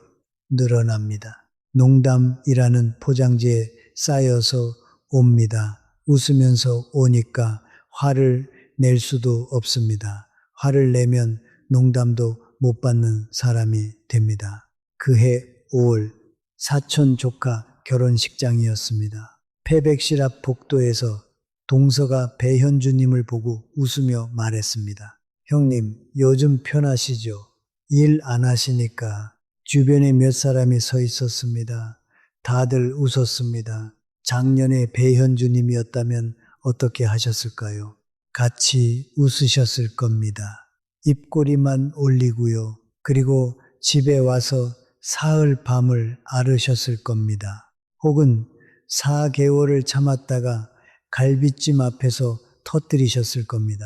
늘어납니다. 농담이라는 포장지에 쌓여서 옵니다. 웃으면서 오니까 화를 낼 수도 없습니다. 화를 내면 농담도 못 받는 사람이 됩니다. 그해 5월 사촌 조카 결혼식장이었습니다. 패백실 앞 복도에서 동서가 배현주님을 보고 웃으며 말했습니다. 형님, 요즘 편하시죠? 일 안 하시니까. 주변에 몇 사람이 서 있었습니다. 다들 웃었습니다. 작년에 배현주님이었다면 어떻게 하셨을까요? 같이 웃으셨을 겁니다. 입꼬리만 올리고요. 그리고 집에 와서 사흘 밤을 앓으셨을 겁니다. 혹은 4개월을 참았다가 갈비찜 앞에서 터뜨리셨을 겁니다.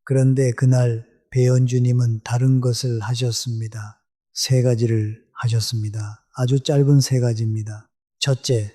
그런데 그날 배현주님은 다른 것을 하셨습니다. 3가지를 하셨습니다. 아주 짧은 3가지입니다. 첫째,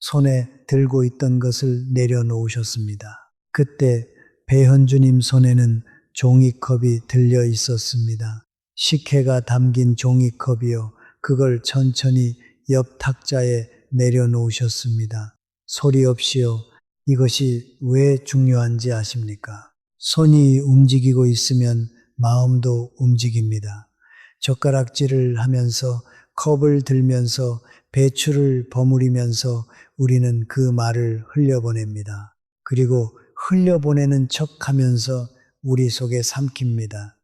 손에 들고 있던 것을 내려놓으셨습니다. 그때 배현주님 손에는 종이컵이 들려 있었습니다. 식혜가 담긴 종이컵이요. 그걸 천천히 옆 탁자에 내려놓으셨습니다. 소리 없이요. 이것이 왜 중요한지 아십니까? 손이 움직이고 있으면 마음도 움직입니다. 젓가락질을 하면서 컵을 들면서 배추를 버무리면서 우리는 그 말을 흘려보냅니다. 그리고 흘려보내는 척 하면서 우리 속에 삼킵니다.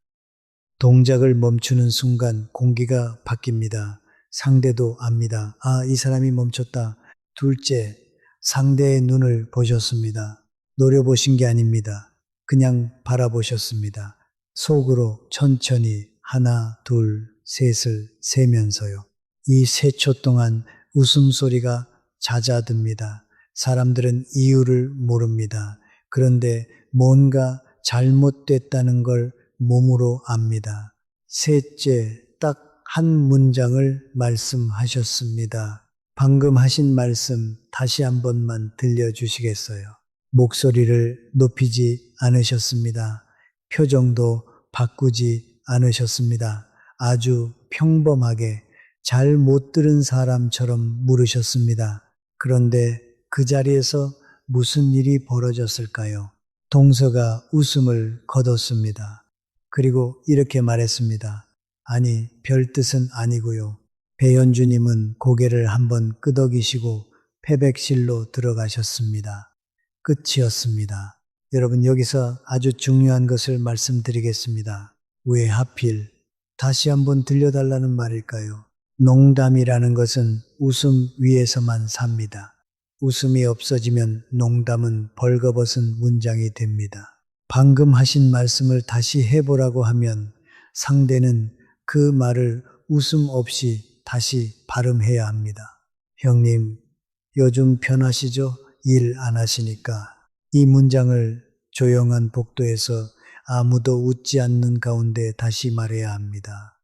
동작을 멈추는 순간 공기가 바뀝니다. 상대도 압니다. 아, 이 사람이 멈췄다. 둘째, 상대의 눈을 보셨습니다. 노려보신 게 아닙니다. 그냥 바라보셨습니다. 속으로 천천히 하나, 둘, 셋을 세면서요. 이 3초 동안 웃음소리가 잦아듭니다. 사람들은 이유를 모릅니다. 그런데 뭔가 잘못됐다는 걸 몸으로 압니다. 셋째, 딱 한 문장을 말씀하셨습니다. 방금 하신 말씀 다시 한 번만 들려주시겠어요? 목소리를 높이지 않으셨습니다. 표정도 바꾸지 않으셨습니다. 아주 평범하게 잘 못 들은 사람처럼 물으셨습니다. 그런데 그 자리에서 무슨 일이 벌어졌을까요? 동서가 웃음을 거뒀습니다. 그리고 이렇게 말했습니다. 아니, 별 뜻은 아니고요. 배현주님은 고개를 한번 끄덕이시고 패백실로 들어가셨습니다. 끝이었습니다. 여러분, 여기서 아주 중요한 것을 말씀드리겠습니다. 왜 하필 다시 한번 들려달라는 말일까요? 농담이라는 것은 웃음 위에서만 삽니다. 웃음이 없어지면 농담은 벌거벗은 문장이 됩니다. 방금 하신 말씀을 다시 해보라고 하면 상대는 그 말을 웃음 없이 다시 발음해야 합니다. 형님, 요즘 편하시죠? 일 안 하시니까. 이 문장을 조용한 복도에서 아무도 웃지 않는 가운데 다시 말해야 합니다.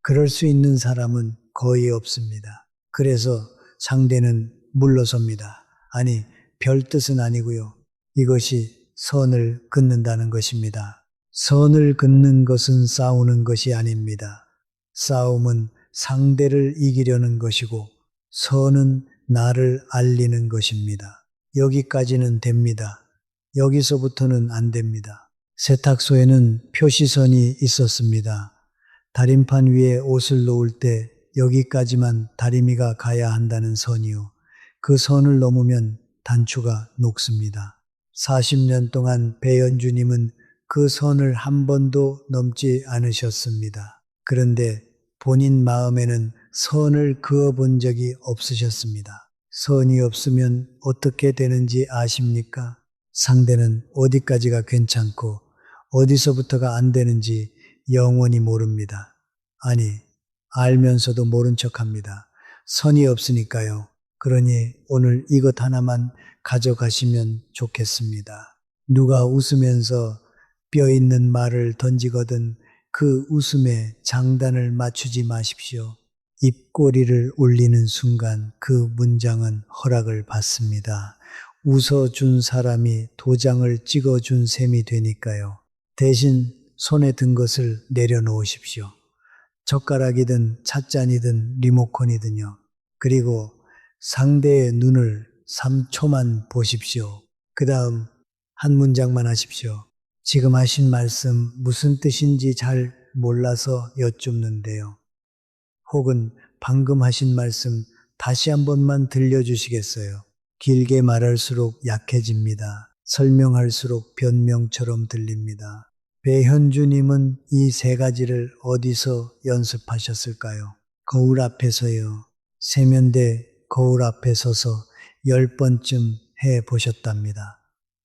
그럴 수 있는 사람은 거의 없습니다. 그래서 상대는 물러섭니다. 아니, 별 뜻은 아니고요. 이것이 선을 긋는다는 것입니다. 선을 긋는 것은 싸우는 것이 아닙니다. 싸움은 상대를 이기려는 것이고 선은 나를 알리는 것입니다. 여기까지는 됩니다. 여기서부터는 안 됩니다. 세탁소에는 표시선이 있었습니다. 다림판 위에 옷을 놓을 때 여기까지만 다리미가 가야 한다는 선이요. 그 선을 넘으면 단추가 녹습니다. 40년 동안 배현주님은 그 선을 한 번도 넘지 않으셨습니다. 그런데 본인 마음에는 선을 그어본 적이 없으셨습니다. 선이 없으면 어떻게 되는지 아십니까? 상대는 어디까지가 괜찮고 어디서부터가 안 되는지 영원히 모릅니다. 아니, 알면서도 모른 척합니다. 선이 없으니까요. 그러니 오늘 이것 하나만 가져가시면 좋겠습니다. 누가 웃으면서 뼈 있는 말을 던지거든 그 웃음에 장단을 맞추지 마십시오. 입꼬리를 올리는 순간 그 문장은 허락을 받습니다. 웃어준 사람이 도장을 찍어준 셈이 되니까요. 대신 손에 든 것을 내려놓으십시오. 젓가락이든 찻잔이든 리모컨이든요. 그리고 상대의 눈을 3초만 보십시오. 그 다음 한 문장만 하십시오. 지금 하신 말씀 무슨 뜻인지 잘 몰라서 여쭙는데요. 혹은 방금 하신 말씀 다시 한 번만 들려주시겠어요? 길게 말할수록 약해집니다. 설명할수록 변명처럼 들립니다. 배현주님은 이 3가지를 어디서 연습하셨을까요? 거울 앞에서요. 세면대 거울 앞에 서서 10번쯤 해보셨답니다.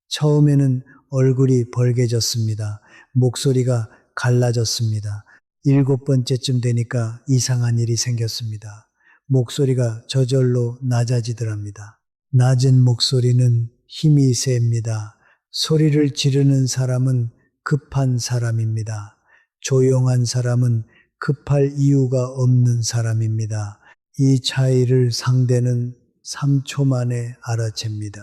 처음에는 얼굴이 벌개졌습니다. 목소리가 갈라졌습니다. 7번째쯤 되니까 이상한 일이 생겼습니다. 목소리가 저절로 낮아지더랍니다. 낮은 목소리는 힘이 셉니다. 소리를 지르는 사람은 급한 사람입니다. 조용한 사람은 급할 이유가 없는 사람입니다. 이 차이를 상대는 3초 만에 알아챕니다.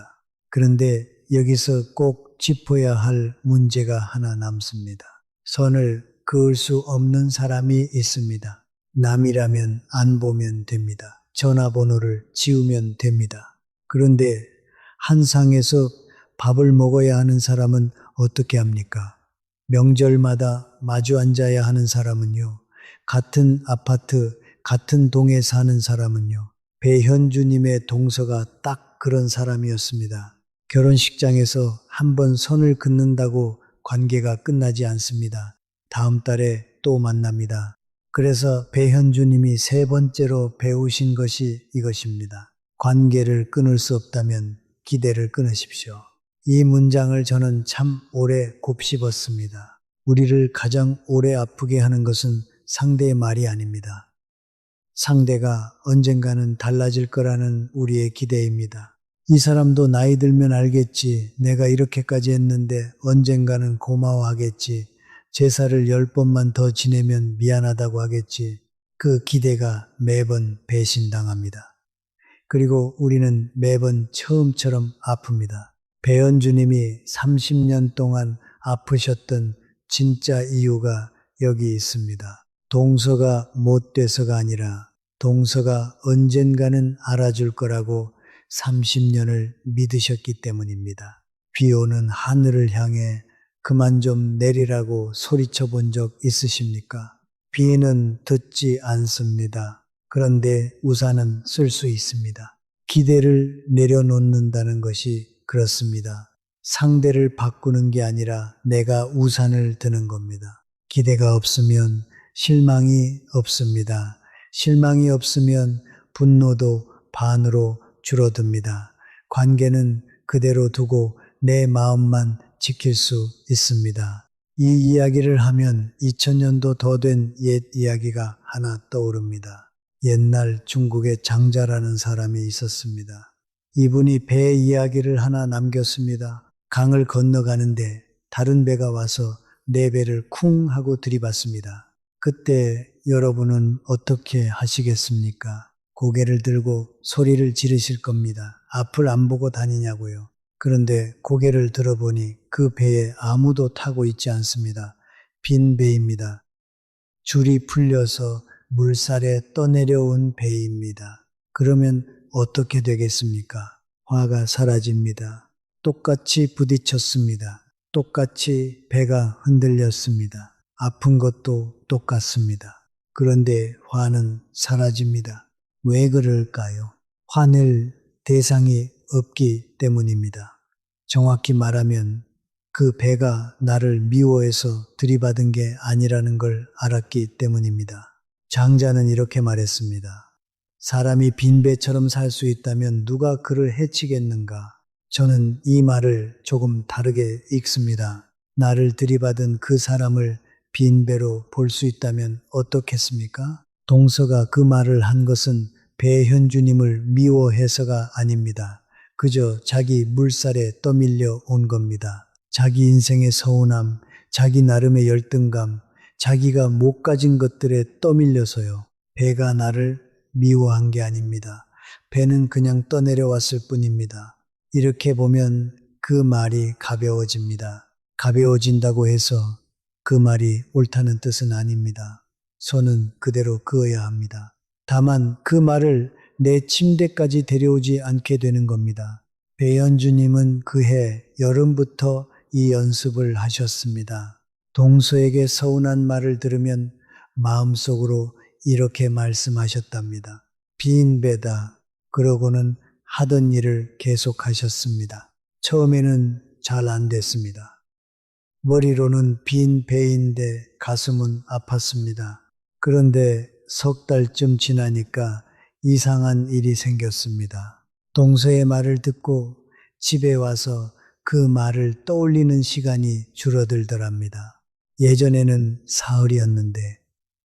그런데 여기서 꼭 짚어야 할 문제가 하나 남습니다. 선을 그을 수 없는 사람이 있습니다. 남이라면 안 보면 됩니다. 전화번호를 지우면 됩니다. 그런데 한 상에서 밥을 먹어야 하는 사람은 어떻게 합니까? 명절마다 마주 앉아야 하는 사람은요. 같은 아파트, 같은 동에 사는 사람은요. 배현주님의 동서가 딱 그런 사람이었습니다. 결혼식장에서 한 번 선을 긋는다고 관계가 끝나지 않습니다. 다음 달에 또 만납니다. 그래서 배현주님이 3번째로 배우신 것이 이것입니다. 관계를 끊을 수 없다면 기대를 끊으십시오. 이 문장을 저는 참 오래 곱씹었습니다. 우리를 가장 오래 아프게 하는 것은 상대의 말이 아닙니다. 상대가 언젠가는 달라질 거라는 우리의 기대입니다. 이 사람도 나이 들면 알겠지. 내가 이렇게까지 했는데 언젠가는 고마워하겠지. 제사를 10번만 더 지내면 미안하다고 하겠지. 그 기대가 매번 배신당합니다. 그리고 우리는 매번 처음처럼 아픕니다. 배현주님이 30년 동안 아프셨던 진짜 이유가 여기 있습니다. 동서가 못 돼서가 아니라 동서가 언젠가는 알아줄 거라고 30년을 믿으셨기 때문입니다. 비 오는 하늘을 향해 그만 좀 내리라고 소리쳐 본 적 있으십니까? 비는 듣지 않습니다. 그런데 우산은 쓸 수 있습니다. 기대를 내려놓는다는 것이 그렇습니다. 상대를 바꾸는 게 아니라 내가 우산을 드는 겁니다. 기대가 없으면 실망이 없습니다. 실망이 없으면 분노도 반으로 줄어듭니다. 관계는 그대로 두고 내 마음만 지킬 수 있습니다. 이 이야기를 하면 2000년도 더 된 옛 이야기가 하나 떠오릅니다. 옛날 중국에 장자라는 사람이 있었습니다. 이분이 배 이야기를 하나 남겼습니다. 강을 건너가는데 다른 배가 와서 내 배를 쿵 하고 들이받습니다. 그때 여러분은 어떻게 하시겠습니까? 고개를 들고 소리를 지르실 겁니다. 앞을 안 보고 다니냐고요. 그런데 고개를 들어보니 그 배에 아무도 타고 있지 않습니다. 빈 배입니다. 줄이 풀려서 물살에 떠내려온 배입니다. 그러면 어떻게 되겠습니까? 화가 사라집니다. 똑같이 부딪혔습니다. 똑같이 배가 흔들렸습니다. 아픈 것도 똑같습니다. 그런데 화는 사라집니다. 왜 그럴까요? 화낼 대상이 없기 때문입니다. 정확히 말하면 그 배가 나를 미워해서 들이받은 게 아니라는 걸 알았기 때문입니다. 장자는 이렇게 말했습니다. 사람이 빈 배처럼 살 수 있다면 누가 그를 해치겠는가? 저는 이 말을 조금 다르게 읽습니다. 나를 들이받은 그 사람을 빈 배로 볼 수 있다면 어떻겠습니까? 동서가 그 말을 한 것은 배현주님을 미워해서가 아닙니다. 그저 자기 물살에 떠밀려 온 겁니다. 자기 인생의 서운함, 자기 나름의 열등감, 자기가 못 가진 것들에 떠밀려서요. 배가 나를 미워한 게 아닙니다. 배는 그냥 떠내려왔을 뿐입니다. 이렇게 보면 그 말이 가벼워집니다. 가벼워진다고 해서 그 말이 옳다는 뜻은 아닙니다. 손은 그대로 그어야 합니다. 다만 그 말을 내 침대까지 데려오지 않게 되는 겁니다. 배현주님은 그해 여름부터 이 연습을 하셨습니다. 동서에게 서운한 말을 들으면 마음속으로 이렇게 말씀하셨답니다. 빈 배다. 그러고는 하던 일을 계속하셨습니다. 처음에는 잘 안 됐습니다. 머리로는 빈 배인데 가슴은 아팠습니다. 그런데 석 달쯤 지나니까 이상한 일이 생겼습니다. 동서의 말을 듣고 집에 와서 그 말을 떠올리는 시간이 줄어들더랍니다. 예전에는 사흘이었는데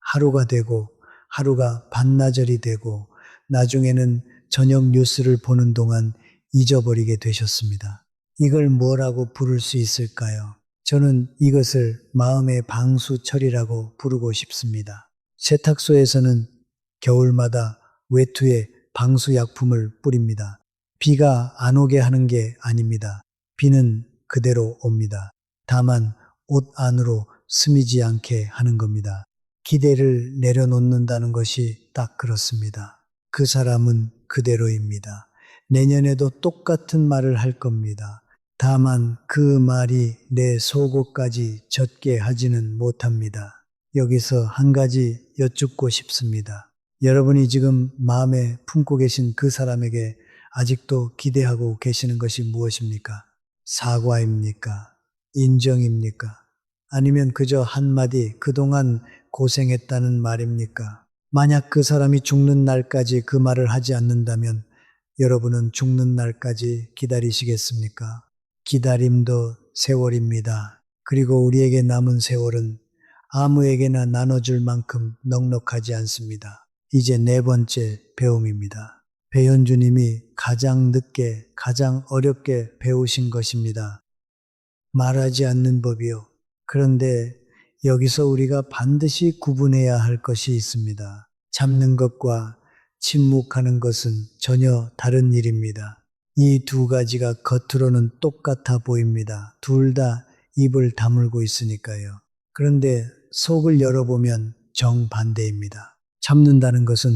하루가 되고 하루가 반나절이 되고 나중에는 저녁 뉴스를 보는 동안 잊어버리게 되셨습니다. 이걸 뭐라고 부를 수 있을까요? 저는 이것을 마음의 방수철이라고 부르고 싶습니다. 세탁소에서는 겨울마다 외투에 방수약품을 뿌립니다. 비가 안 오게 하는 게 아닙니다. 비는 그대로 옵니다. 다만 옷 안으로 스미지 않게 하는 겁니다. 기대를 내려놓는다는 것이 딱 그렇습니다. 그 사람은 그대로입니다. 내년에도 똑같은 말을 할 겁니다. 다만 그 말이 내 속옷까지 젖게 하지는 못합니다. 여기서 한 가지 여쭙고 싶습니다. 여러분이 지금 마음에 품고 계신 그 사람에게 아직도 기대하고 계시는 것이 무엇입니까? 사과입니까? 인정입니까? 아니면 그저 한마디 그동안 고생했다는 말입니까? 만약 그 사람이 죽는 날까지 그 말을 하지 않는다면 여러분은 죽는 날까지 기다리시겠습니까? 기다림도 세월입니다. 그리고 우리에게 남은 세월은 아무에게나 나눠줄 만큼 넉넉하지 않습니다. 이제 네 번째 배움입니다. 배현주님이 가장 늦게, 가장 어렵게 배우신 것입니다. 말하지 않는 법이요. 그런데 여기서 우리가 반드시 구분해야 할 것이 있습니다. 참는 것과 침묵하는 것은 전혀 다른 일입니다. 이 두 가지가 겉으로는 똑같아 보입니다. 둘 다 입을 다물고 있으니까요. 그런데 속을 열어보면 정반대입니다. 참는다는 것은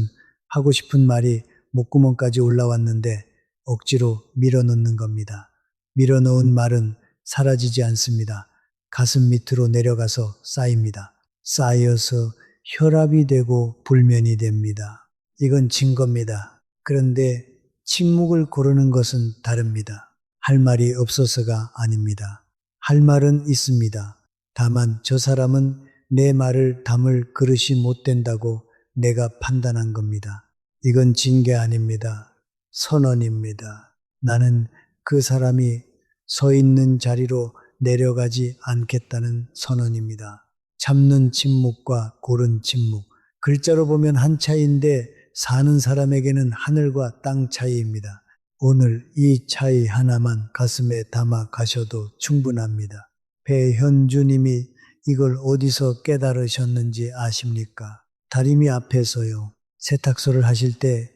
하고 싶은 말이 목구멍까지 올라왔는데 억지로 밀어넣는 겁니다. 밀어넣은 말은 사라지지 않습니다. 가슴 밑으로 내려가서 쌓입니다. 쌓여서 혈압이 되고 불면이 됩니다. 이건 증거입니다. 그런데 침묵을 고르는 것은 다릅니다. 할 말이 없어서가 아닙니다. 할 말은 있습니다. 다만 저 사람은 내 말을 담을 그릇이 못 된다고 내가 판단한 겁니다. 이건 징계 아닙니다. 선언입니다. 나는 그 사람이 서 있는 자리로 내려가지 않겠다는 선언입니다. 참는 침묵과 고른 침묵. 글자로 보면 한 차이인데 사는 사람에게는 하늘과 땅 차이입니다. 오늘 이 차이 하나만 가슴에 담아 가셔도 충분합니다. 배현주님이 이걸 어디서 깨달으셨는지 아십니까? 다리미 앞에서요. 세탁소를 하실 때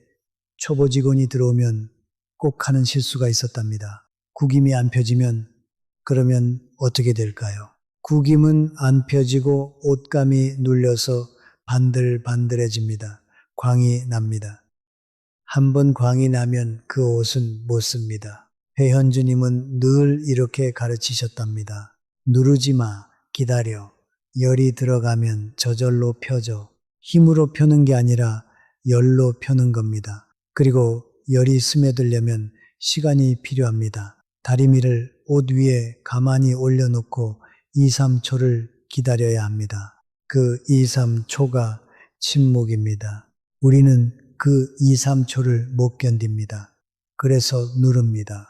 초보 직원이 들어오면 꼭 하는 실수가 있었답니다. 구김이 안 펴지면 그러면 어떻게 될까요? 구김은 안 펴지고 옷감이 눌려서 반들반들해집니다. 광이 납니다. 한번 광이 나면 그 옷은 못 씁니다. 배현주님은 늘 이렇게 가르치셨답니다. 누르지 마, 기다려. 열이 들어가면 저절로 펴져. 힘으로 펴는 게 아니라 열로 펴는 겁니다. 그리고 열이 스며들려면 시간이 필요합니다. 다리미를 옷 위에 가만히 올려놓고 2, 3초를 기다려야 합니다. 그 2, 3초가 침묵입니다. 우리는 그 2, 3초를 못 견딥니다. 그래서 누릅니다.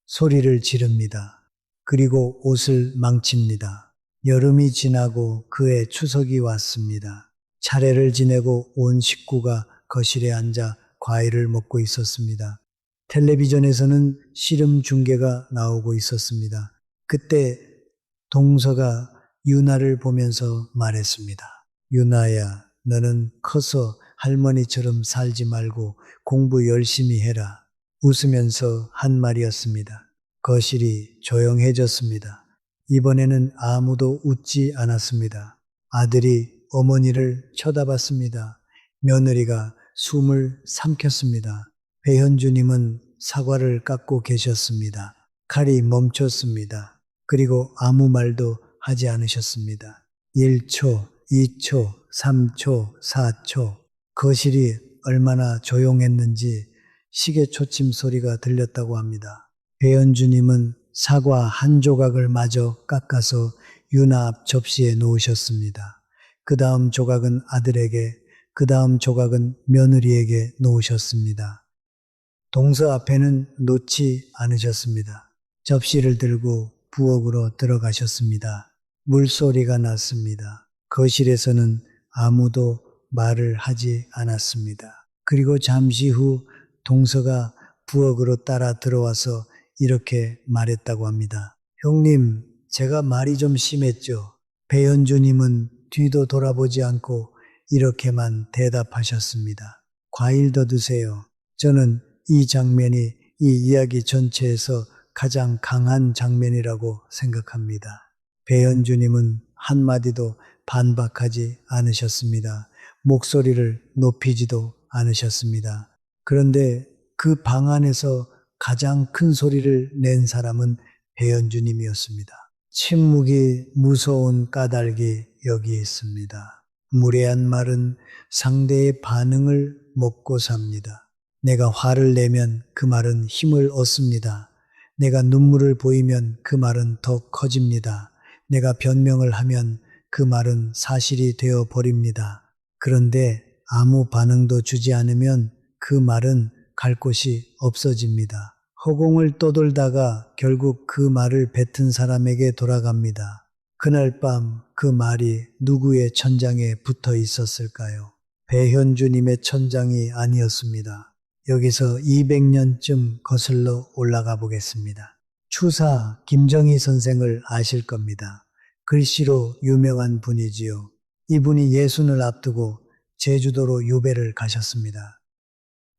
소리를 지릅니다. 그리고 옷을 망칩니다. 여름이 지나고 그해 추석이 왔습니다. 차례를 지내고 온 식구가 거실에 앉아 과일을 먹고 있었습니다. 텔레비전에서는 씨름 중계가 나오고 있었습니다. 그때 동서가 유나를 보면서 말했습니다. 유나야, 너는 커서 할머니처럼 살지 말고 공부 열심히 해라. 웃으면서 한 말이었습니다. 거실이 조용해졌습니다. 이번에는 아무도 웃지 않았습니다. 아들이 어머니를 쳐다봤습니다. 며느리가 숨을 삼켰습니다. 배현주님은 사과를 깎고 계셨습니다. 칼이 멈췄습니다. 그리고 아무 말도 하지 않으셨습니다. 1초, 2초, 3초, 4초. 거실이 얼마나 조용했는지 시계 초침 소리가 들렸다고 합니다. 배현주님은 사과 한 조각을 마저 깎아서 유나 앞 접시에 놓으셨습니다. 그 다음 조각은 아들에게, 그 다음 조각은 며느리에게 놓으셨습니다. 동서 앞에는 놓지 않으셨습니다. 접시를 들고 부엌으로 들어가셨습니다. 물소리가 났습니다. 거실에서는 아무도 말을 하지 않았습니다. 그리고 잠시 후 동서가 부엌으로 따라 들어와서 이렇게 말했다고 합니다. 형님, 제가 말이 좀 심했죠. 배현주님은 뒤도 돌아보지 않고 이렇게만 대답하셨습니다. 과일 더 드세요. 저는 이 장면이 이 이야기 전체에서 가장 강한 장면이라고 생각합니다. 배현주님은 한마디도 반박하지 않으셨습니다. 목소리를 높이지도 않으셨습니다. 그런데 그 방 안에서 가장 큰 소리를 낸 사람은 배현주님이었습니다. 침묵이 무서운 까닭이 여기 있습니다. 무례한 말은 상대의 반응을 먹고 삽니다. 내가 화를 내면 그 말은 힘을 얻습니다. 내가 눈물을 보이면 그 말은 더 커집니다. 내가 변명을 하면 그 말은 사실이 되어 버립니다. 그런데 아무 반응도 주지 않으면 그 말은 갈 곳이 없어집니다. 허공을 떠돌다가 결국 그 말을 뱉은 사람에게 돌아갑니다. 그날 밤 그 말이 누구의 천장에 붙어 있었을까요? 배현주님의 천장이 아니었습니다. 여기서 200년쯤 거슬러 올라가 보겠습니다. 추사 김정희 선생을 아실 겁니다. 글씨로 유명한 분이지요. 이분이 예순을 앞두고 제주도로 유배를 가셨습니다.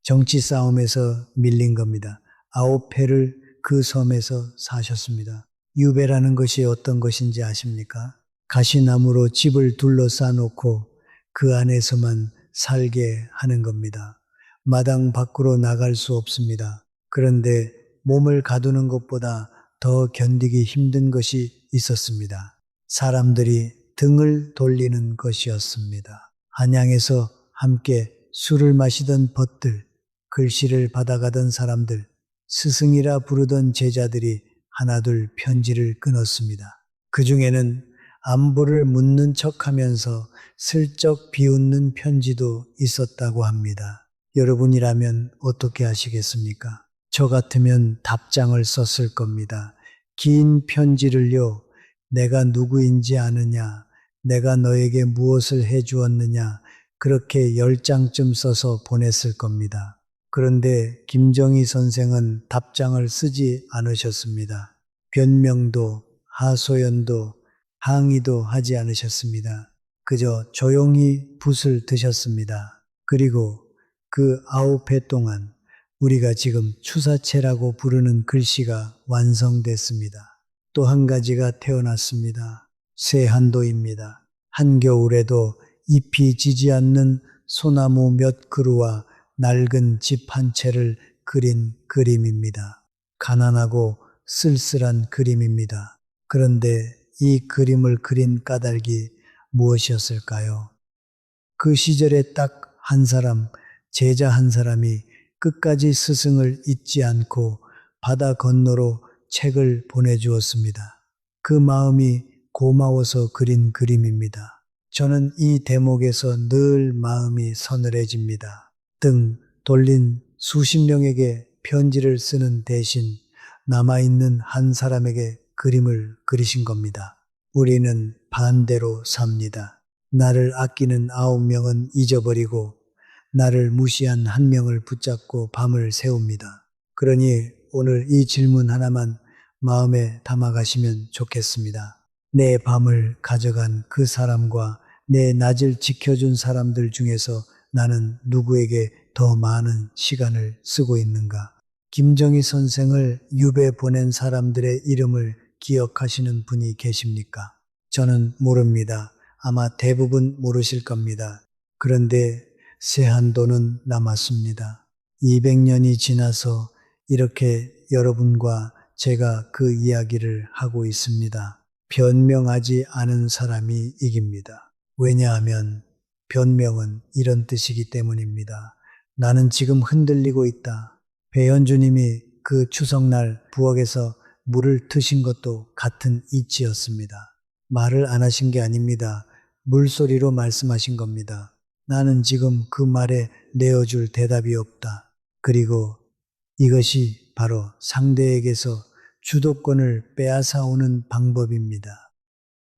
정치 싸움에서 밀린 겁니다. 9회를 그 섬에서 사셨습니다. 유배라는 것이 어떤 것인지 아십니까? 가시나무로 집을 둘러싸 놓고 그 안에서만 살게 하는 겁니다. 마당 밖으로 나갈 수 없습니다. 그런데 몸을 가두는 것보다 더 견디기 힘든 것이 있었습니다. 사람들이 등을 돌리는 것이었습니다. 한양에서 함께 술을 마시던 벗들, 글씨를 받아가던 사람들, 스승이라 부르던 제자들이 하나둘 편지를 끊었습니다. 그 중에는 안부를 묻는 척하면서 슬쩍 비웃는 편지도 있었다고 합니다. 여러분이라면 어떻게 하시겠습니까? 저 같으면 답장을 썼을 겁니다. 긴 편지를요, 내가 누구인지 아느냐, 내가 너에게 무엇을 해주었느냐, 그렇게 10장쯤 써서 보냈을 겁니다. 그런데 김정희 선생은 답장을 쓰지 않으셨습니다. 변명도 하소연도 항의도 하지 않으셨습니다. 그저 조용히 붓을 드셨습니다. 그리고 그 9회 동안 우리가 지금 추사체라고 부르는 글씨가 완성됐습니다. 또 한 가지가 태어났습니다. 세한도입니다. 한겨울에도 잎이 지지 않는 소나무 몇 그루와 낡은 집 한 채를 그린 그림입니다. 가난하고 쓸쓸한 그림입니다. 그런데 이 그림을 그린 까닭이 무엇이었을까요? 그 시절에 딱 한 사람, 제자 한 사람이 끝까지 스승을 잊지 않고 바다 건너로 책을 보내주었습니다. 그 마음이 고마워서 그린 그림입니다. 저는 이 대목에서 늘 마음이 서늘해집니다. 등 돌린 수십 명에게 편지를 쓰는 대신 남아있는 한 사람에게 그림을 그리신 겁니다. 우리는 반대로 삽니다. 나를 아끼는 9명은 잊어버리고 나를 무시한 1명을 붙잡고 밤을 새웁니다. 그러니 오늘 이 질문 하나만 마음에 담아가시면 좋겠습니다. 내 밤을 가져간 그 사람과 내 낮을 지켜준 사람들 중에서 나는 누구에게 더 많은 시간을 쓰고 있는가? 김정희 선생을 유배 보낸 사람들의 이름을 기억하시는 분이 계십니까? 저는 모릅니다. 아마 대부분 모르실 겁니다. 그런데 세한도는 남았습니다. 200년이 지나서 이렇게 여러분과 제가 그 이야기를 하고 있습니다. 변명하지 않은 사람이 이깁니다. 왜냐하면 변명은 이런 뜻이기 때문입니다. 나는 지금 흔들리고 있다. 배현주님이 그 추석날 부엌에서 물을 트신 것도 같은 이치였습니다. 말을 안 하신 게 아닙니다. 물소리로 말씀하신 겁니다. 나는 지금 그 말에 내어줄 대답이 없다. 그리고 이것이 바로 상대에게서 주도권을 빼앗아오는 방법입니다.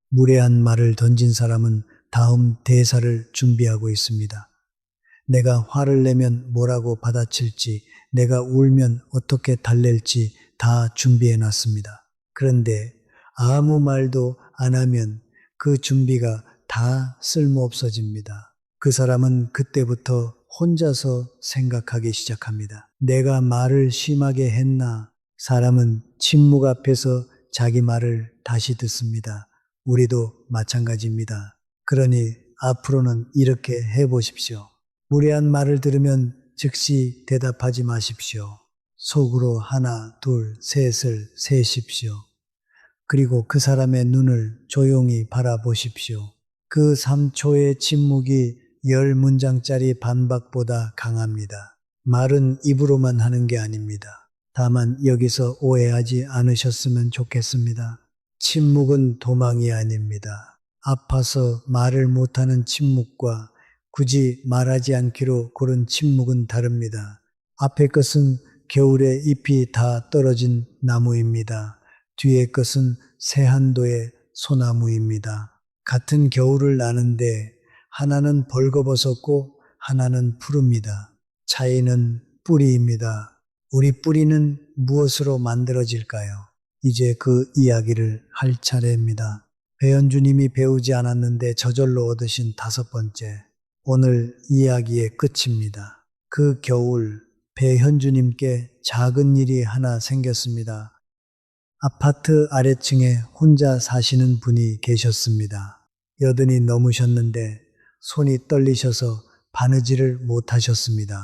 무례한 말을 던진 사람은 다음 대사를 준비하고 있습니다. 내가 화를 내면 뭐라고 받아칠지, 내가 울면 어떻게 달랠지 다 준비해 놨습니다. 그런데 아무 말도 안 하면 그 준비가 다 쓸모없어집니다. 그 사람은 그때부터 혼자서 생각하기 시작합니다. 내가 말을 심하게 했나? 사람은 침묵 앞에서 자기 말을 다시 듣습니다. 우리도 마찬가지입니다. 그러니 앞으로는 이렇게 해보십시오. 무례한 말을 들으면 즉시 대답하지 마십시오. 속으로 하나, 둘, 셋을 세십시오. 그리고 그 사람의 눈을 조용히 바라보십시오. 그 3초의 침묵이 10문장짜리 반박보다 강합니다. 말은 입으로만 하는 게 아닙니다. 다만 여기서 오해하지 않으셨으면 좋겠습니다. 침묵은 도망이 아닙니다. 아파서 말을 못하는 침묵과 굳이 말하지 않기로 고른 침묵은 다릅니다. 앞의 것은 겨울에 잎이 다 떨어진 나무입니다. 뒤에 것은 세한도의 소나무입니다. 같은 겨울을 나는데 하나는 벌거벗었고 하나는 푸릅니다. 차이는 뿌리입니다. 우리 뿌리는 무엇으로 만들어질까요? 이제 그 이야기를 할 차례입니다. 배현주님이 배우지 않았는데 저절로 얻으신 5번째. 오늘 이야기의 끝입니다. 그 겨울 배현주님께 작은 일이 하나 생겼습니다. 아파트 아래층에 혼자 사시는 분이 계셨습니다. 여든이 넘으셨는데 손이 떨리셔서 바느질을 못하셨습니다.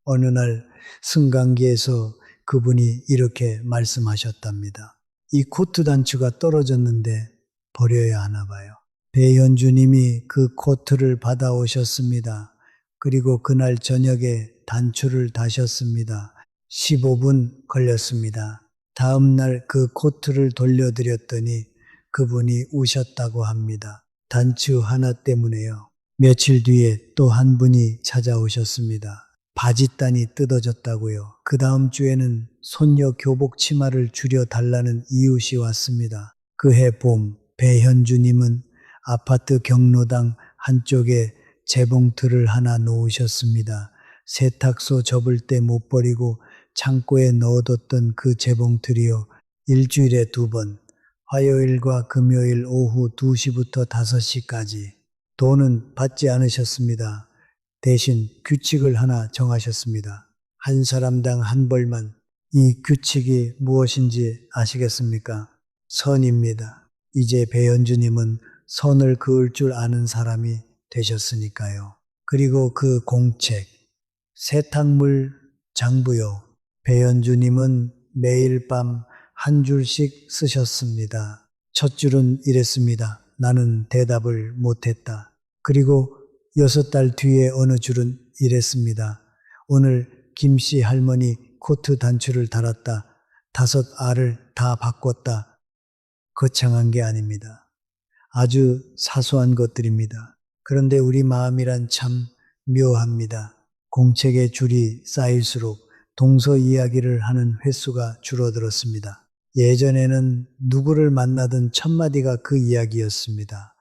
어느 날 승강기에서 그분이 이렇게 말씀하셨답니다. 이 코트 단추가 떨어졌는데 버려야 하나 봐요. 배현주님이 그 코트를 받아오셨습니다. 그리고 그날 저녁에 단추를 다셨습니다. 15분 걸렸습니다. 다음 날 그 코트를 돌려드렸더니 그분이 우셨다고 합니다. 단추 하나 때문에요. 며칠 뒤에 또 한 분이 찾아오셨습니다. 바짓단이 뜯어졌다고요. 그 다음 주에는 손녀 교복 치마를 줄여 달라는 이웃이 왔습니다. 그해 봄 배현주님은 아파트 경로당 한쪽에 재봉틀을 하나 놓으셨습니다. 세탁소 접을 때 못 버리고 창고에 넣어뒀던 그 재봉틀이요. 일주일에 2번, 화요일과 금요일 오후 2시부터 5시까지. 돈은 받지 않으셨습니다. 대신 규칙을 하나 정하셨습니다. 한 사람당 한 벌만. 이 규칙이 무엇인지 아시겠습니까? 선입니다. 이제 배현주님은 선을 그을 줄 아는 사람이 되셨으니까요. 그리고 그 공책, 세탁물 장부요. 배현주님은 매일 밤 한 줄씩 쓰셨습니다. 첫 줄은 이랬습니다. 나는 대답을 못했다. 그리고 6달 뒤에 어느 줄은 이랬습니다. 오늘 김씨 할머니 코트 단추를 달았다. 5알을 다 바꿨다. 거창한 게 아닙니다. 아주 사소한 것들입니다. 그런데 우리 마음이란 참 묘합니다. 공책의 줄이 쌓일수록 동서 이야기를 하는 횟수가 줄어들었습니다. 예전에는 누구를 만나든 첫 마디가 그 이야기였습니다.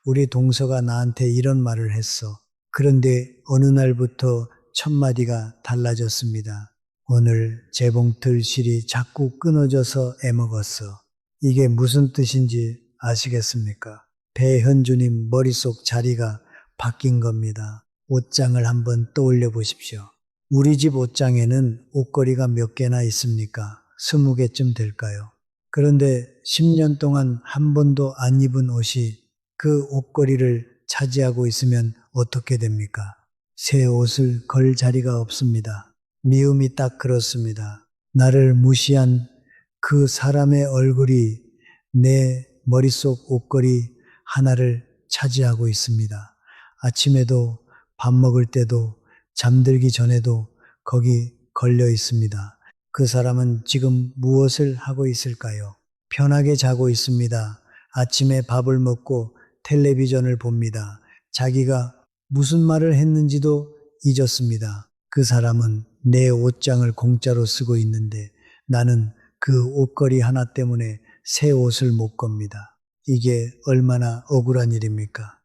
우리 동서가 나한테 이런 말을 했어. 그런데 어느 날부터 첫 마디가 달라졌습니다. 오늘 재봉틀 실이 자꾸 끊어져서 애먹었어. 이게 무슨 뜻인지 아시겠습니까? 배현주님 머릿속 자리가 바뀐 겁니다. 옷장을 한번 떠올려 보십시오. 우리 집 옷장에는 옷걸이가 몇 개나 있습니까? 20개쯤 될까요? 그런데 10년 동안 한 번도 안 입은 옷이 그 옷걸이를 차지하고 있으면 어떻게 됩니까? 새 옷을 걸 자리가 없습니다. 미움이 딱 그렇습니다. 나를 무시한 그 사람의 얼굴이 내 머릿속 옷걸이 하나를 차지하고 있습니다. 아침에도 밥 먹을 때도 잠들기 전에도 거기 걸려 있습니다. 그 사람은 지금 무엇을 하고 있을까요? 편하게 자고 있습니다. 아침에 밥을 먹고 텔레비전을 봅니다. 자기가 무슨 말을 했는지도 잊었습니다. 그 사람은 내 옷장을 공짜로 쓰고 있는데 나는 그 옷걸이 하나 때문에 새 옷을 못 겁니다. 이게 얼마나 억울한 일입니까?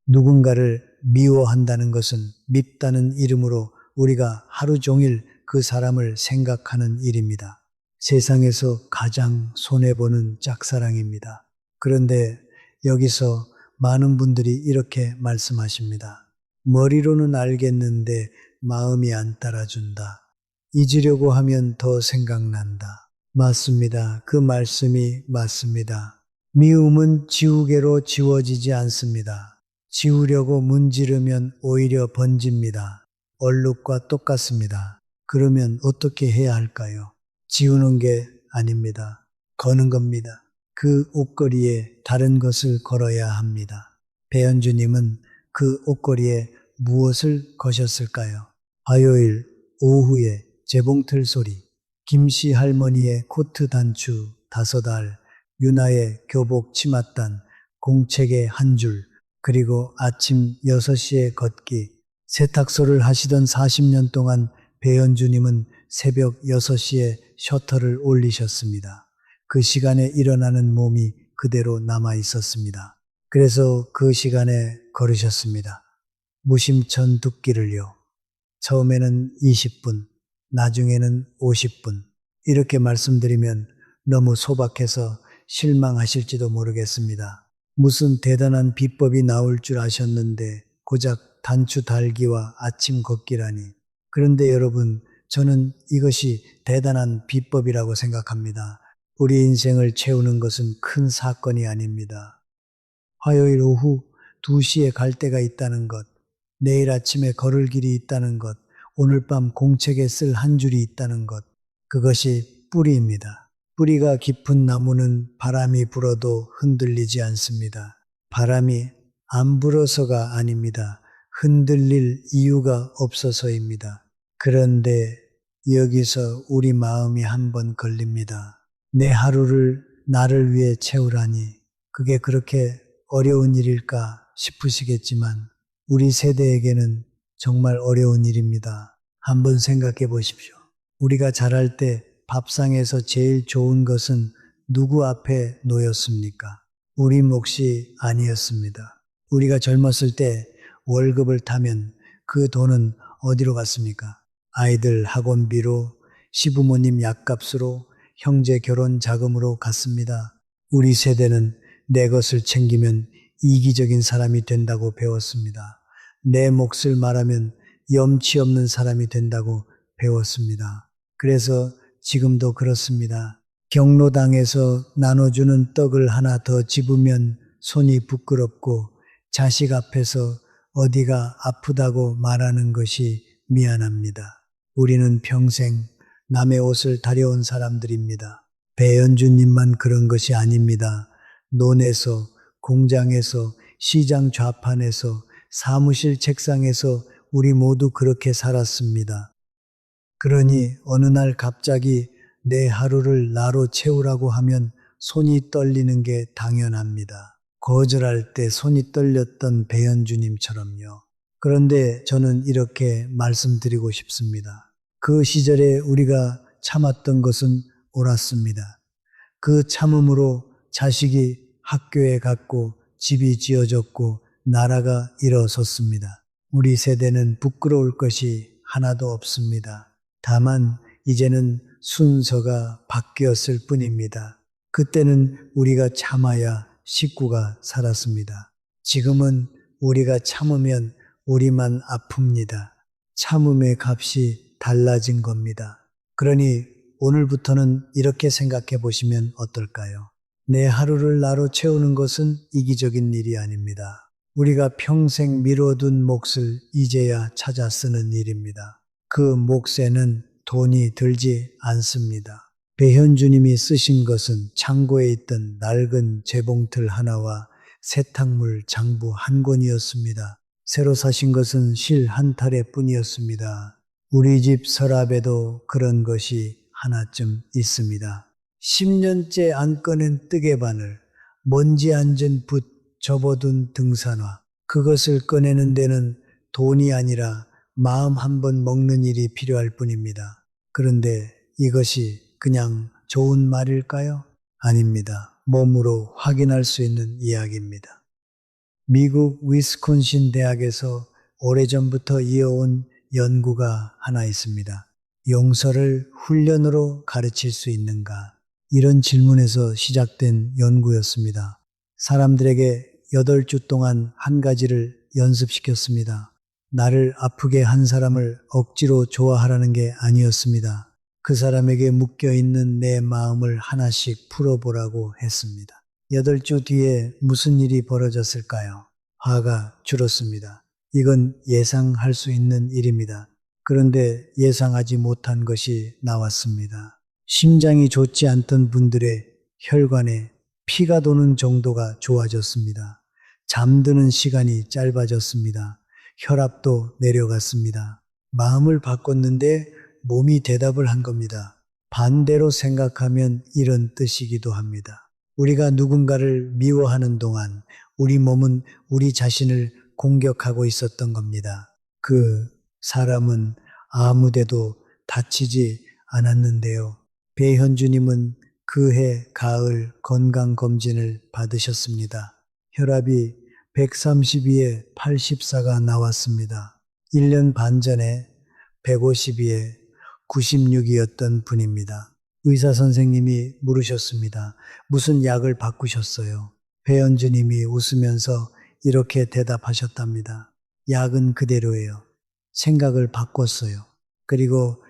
누군가를 미워한다는 것은 밉다는 이름으로 우리가 하루 종일 그 사람을 생각하는 일입니다. 세상에서 가장 손해보는 짝사랑입니다. 그런데 여기서 많은 분들이 이렇게 말씀하십니다. 머리로는 알겠는데 마음이 안 따라준다. 잊으려고 하면 더 생각난다. 맞습니다. 그 말씀이 맞습니다. 미움은 지우개로 지워지지 않습니다. 지우려고 문지르면 오히려 번집니다. 얼룩과 똑같습니다. 그러면 어떻게 해야 할까요? 지우는 게 아닙니다. 거는 겁니다. 그 옷걸이에 다른 것을 걸어야 합니다. 배현주님은 그 옷걸이에 무엇을 거셨을까요? 화요일 오후에 재봉틀 소리, 김씨 할머니의 코트 단추 5알, 유나의 교복 치맛단, 공책의 한 줄, 그리고 아침 6시에 걷기. 세탁소를 하시던 40년 동안 배현주님은 새벽 6시에 셔터를 올리셨습니다. 그 시간에 일어나는 몸이 그대로 남아 있었습니다. 그래서 그 시간에 걸으셨습니다. 무심천 두 끼를요. 처음에는 20분, 나중에는 50분. 이렇게 말씀드리면 너무 소박해서 실망하실지도 모르겠습니다. 무슨 대단한 비법이 나올 줄 아셨는데 고작 단추 달기와 아침 걷기라니. 그런데 여러분, 저는 이것이 대단한 비법이라고 생각합니다. 우리 인생을 채우는 것은 큰 사건이 아닙니다. 화요일 오후 2시에 갈 데가 있다는 것, 내일 아침에 걸을 길이 있다는 것, 오늘 밤 공책에 쓸 한 줄이 있다는 것, 그것이 뿌리입니다. 뿌리가 깊은 나무는 바람이 불어도 흔들리지 않습니다. 바람이 안 불어서가 아닙니다. 흔들릴 이유가 없어서입니다. 그런데 여기서 우리 마음이 한번 걸립니다. 내 하루를 나를 위해 채우라니 그게 그렇게 어려운 일일까 싶으시겠지만 우리 세대에게는 정말 어려운 일입니다. 한번 생각해 보십시오. 우리가 자랄 때 밥상에서 제일 좋은 것은 누구 앞에 놓였습니까? 우리 몫이 아니었습니다. 우리가 젊었을 때 월급을 타면 그 돈은 어디로 갔습니까? 아이들 학원비로, 시부모님 약값으로, 형제 결혼 자금으로 갔습니다. 우리 세대는 내 것을 챙기면 이기적인 사람이 된다고 배웠습니다. 내 몫을 말하면 염치 없는 사람이 된다고 배웠습니다. 그래서 지금도 그렇습니다. 경로당에서 나눠주는 떡을 하나 더 집으면 손이 부끄럽고 자식 앞에서 어디가 아프다고 말하는 것이 미안합니다. 우리는 평생 남의 옷을 다려온 사람들입니다. 배현주님만 그런 것이 아닙니다. 논에서, 공장에서, 시장 좌판에서, 사무실 책상에서 우리 모두 그렇게 살았습니다. 그러니 어느 날 갑자기 내 하루를 나로 채우라고 하면 손이 떨리는 게 당연합니다. 거절할 때 손이 떨렸던 배현주님처럼요. 그런데 저는 이렇게 말씀드리고 싶습니다. 그 시절에 우리가 참았던 것은 옳았습니다. 그 참음으로 자식이 학교에 갔고 집이 지어졌고 나라가 일어섰습니다. 우리 세대는 부끄러울 것이 하나도 없습니다. 다만 이제는 순서가 바뀌었을 뿐입니다. 그때는 우리가 참아야 식구가 살았습니다. 지금은 우리가 참으면 우리만 아픕니다. 참음의 값이 달라진 겁니다. 그러니 오늘부터는 이렇게 생각해 보시면 어떨까요? 내 하루를 나로 채우는 것은 이기적인 일이 아닙니다. 우리가 평생 미뤄둔 몫을 이제야 찾아 쓰는 일입니다. 그 몫에는 돈이 들지 않습니다. 배현주님이 쓰신 것은 창고에 있던 낡은 재봉틀 하나와 세탁물 장부 한 권이었습니다. 새로 사신 것은 실 한 타래 뿐이었습니다. 우리 집 서랍에도 그런 것이 하나쯤 있습니다. 10년째 안 꺼낸 뜨개바늘, 먼지 앉은 붓, 접어둔 등산화. 그것을 꺼내는 데는 돈이 아니라 마음 한번 먹는 일이 필요할 뿐입니다. 그런데 이것이 그냥 좋은 말일까요? 아닙니다. 몸으로 확인할 수 있는 이야기입니다. 미국 위스콘신 대학에서 오래전부터 이어온 연구가 하나 있습니다. 용서를 훈련으로 가르칠 수 있는가? 이런 질문에서 시작된 연구였습니다. 사람들에게 8주 동안 한 가지를 연습시켰습니다. 나를 아프게 한 사람을 억지로 좋아하라는 게 아니었습니다. 그 사람에게 묶여있는 내 마음을 하나씩 풀어보라고 했습니다. 8주 뒤에 무슨 일이 벌어졌을까요? 화가 줄었습니다. 이건 예상할 수 있는 일입니다. 그런데 예상하지 못한 것이 나왔습니다. 심장이 좋지 않던 분들의 혈관에 피가 도는 정도가 좋아졌습니다. 잠드는 시간이 짧아졌습니다. 혈압도 내려갔습니다. 마음을 바꿨는데 몸이 대답을 한 겁니다. 반대로 생각하면 이런 뜻이기도 합니다. 우리가 누군가를 미워하는 동안 우리 몸은 우리 자신을 공격하고 있었던 겁니다. 그 사람은 아무데도 다치지 않았는데요. 배현주님은 그해 가을 건강검진을 받으셨습니다. 혈압이 132에 84가 나왔습니다. 1년 반 전에 152에 96이었던 분입니다. 의사 선생님이 물으셨습니다. 무슨 약을 바꾸셨어요? 배현주님이 웃으면서 이렇게 대답하셨답니다. 약은 그대로예요. 생각을 바꿨어요. 그리고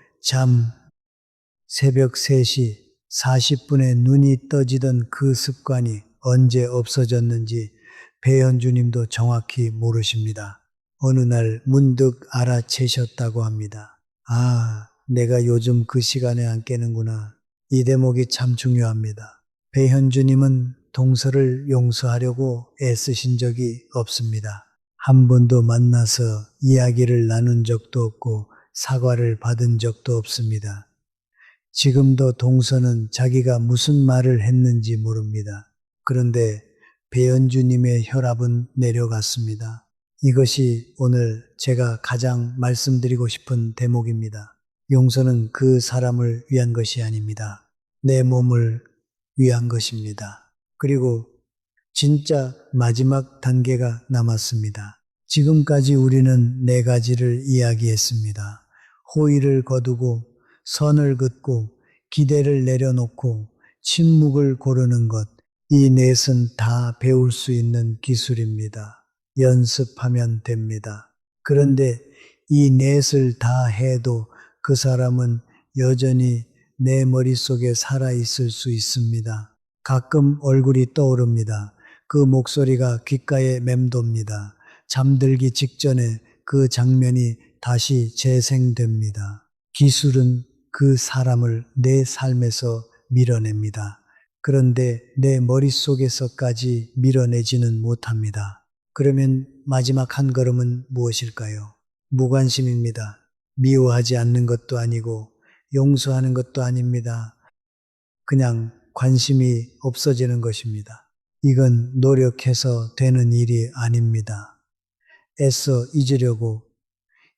새벽 3시 40분에 눈이 떠지던 그 습관이 언제 없어졌는지 배현주님도 정확히 모르십니다. 어느 날 문득 알아채셨다고 합니다. 아, 내가 요즘 그 시간에 안 깨는구나. 이 대목이 참 중요합니다. 배현주님은 동서를 용서하려고 애쓰신 적이 없습니다. 한 번도 만나서 이야기를 나눈 적도 없고 사과를 받은 적도 없습니다. 지금도 동서는 자기가 무슨 말을 했는지 모릅니다. 그런데 배현주님의 혈압은 내려갔습니다. 이것이 오늘 제가 가장 말씀드리고 싶은 대목입니다. 용서는 그 사람을 위한 것이 아닙니다. 내 몸을 위한 것입니다. 그리고 진짜 마지막 단계가 남았습니다. 지금까지 우리는 4가지를 이야기했습니다. 호의를 거두고 선을 긋고 기대를 내려놓고 침묵을 고르는 것. 이 넷은 다 배울 수 있는 기술입니다. 연습하면 됩니다. 그런데 이 넷을 다 해도 그 사람은 여전히 내 머릿속에 살아있을 수 있습니다. 가끔 얼굴이 떠오릅니다. 그 목소리가 귓가에 맴돕니다. 잠들기 직전에 그 장면이 다시 재생됩니다. 기술은 그 사람을 내 삶에서 밀어냅니다. 그런데 내 머릿속에서까지 밀어내지는 못합니다. 그러면 마지막 한 걸음은 무엇일까요? 무관심입니다. 미워하지 않는 것도 아니고 용서하는 것도 아닙니다. 그냥 관심이 없어지는 것입니다. 이건 노력해서 되는 일이 아닙니다. 애써 잊으려고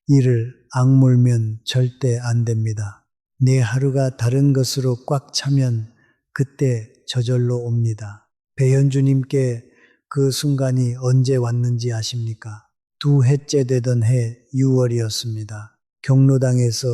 이를 악물면 절대 안 됩니다. 내 하루가 다른 것으로 꽉 차면 그때 저절로 옵니다. 배현주님께 그 순간이 언제 왔는지 아십니까? 2해째 되던 해 6월이었습니다. 경로당에서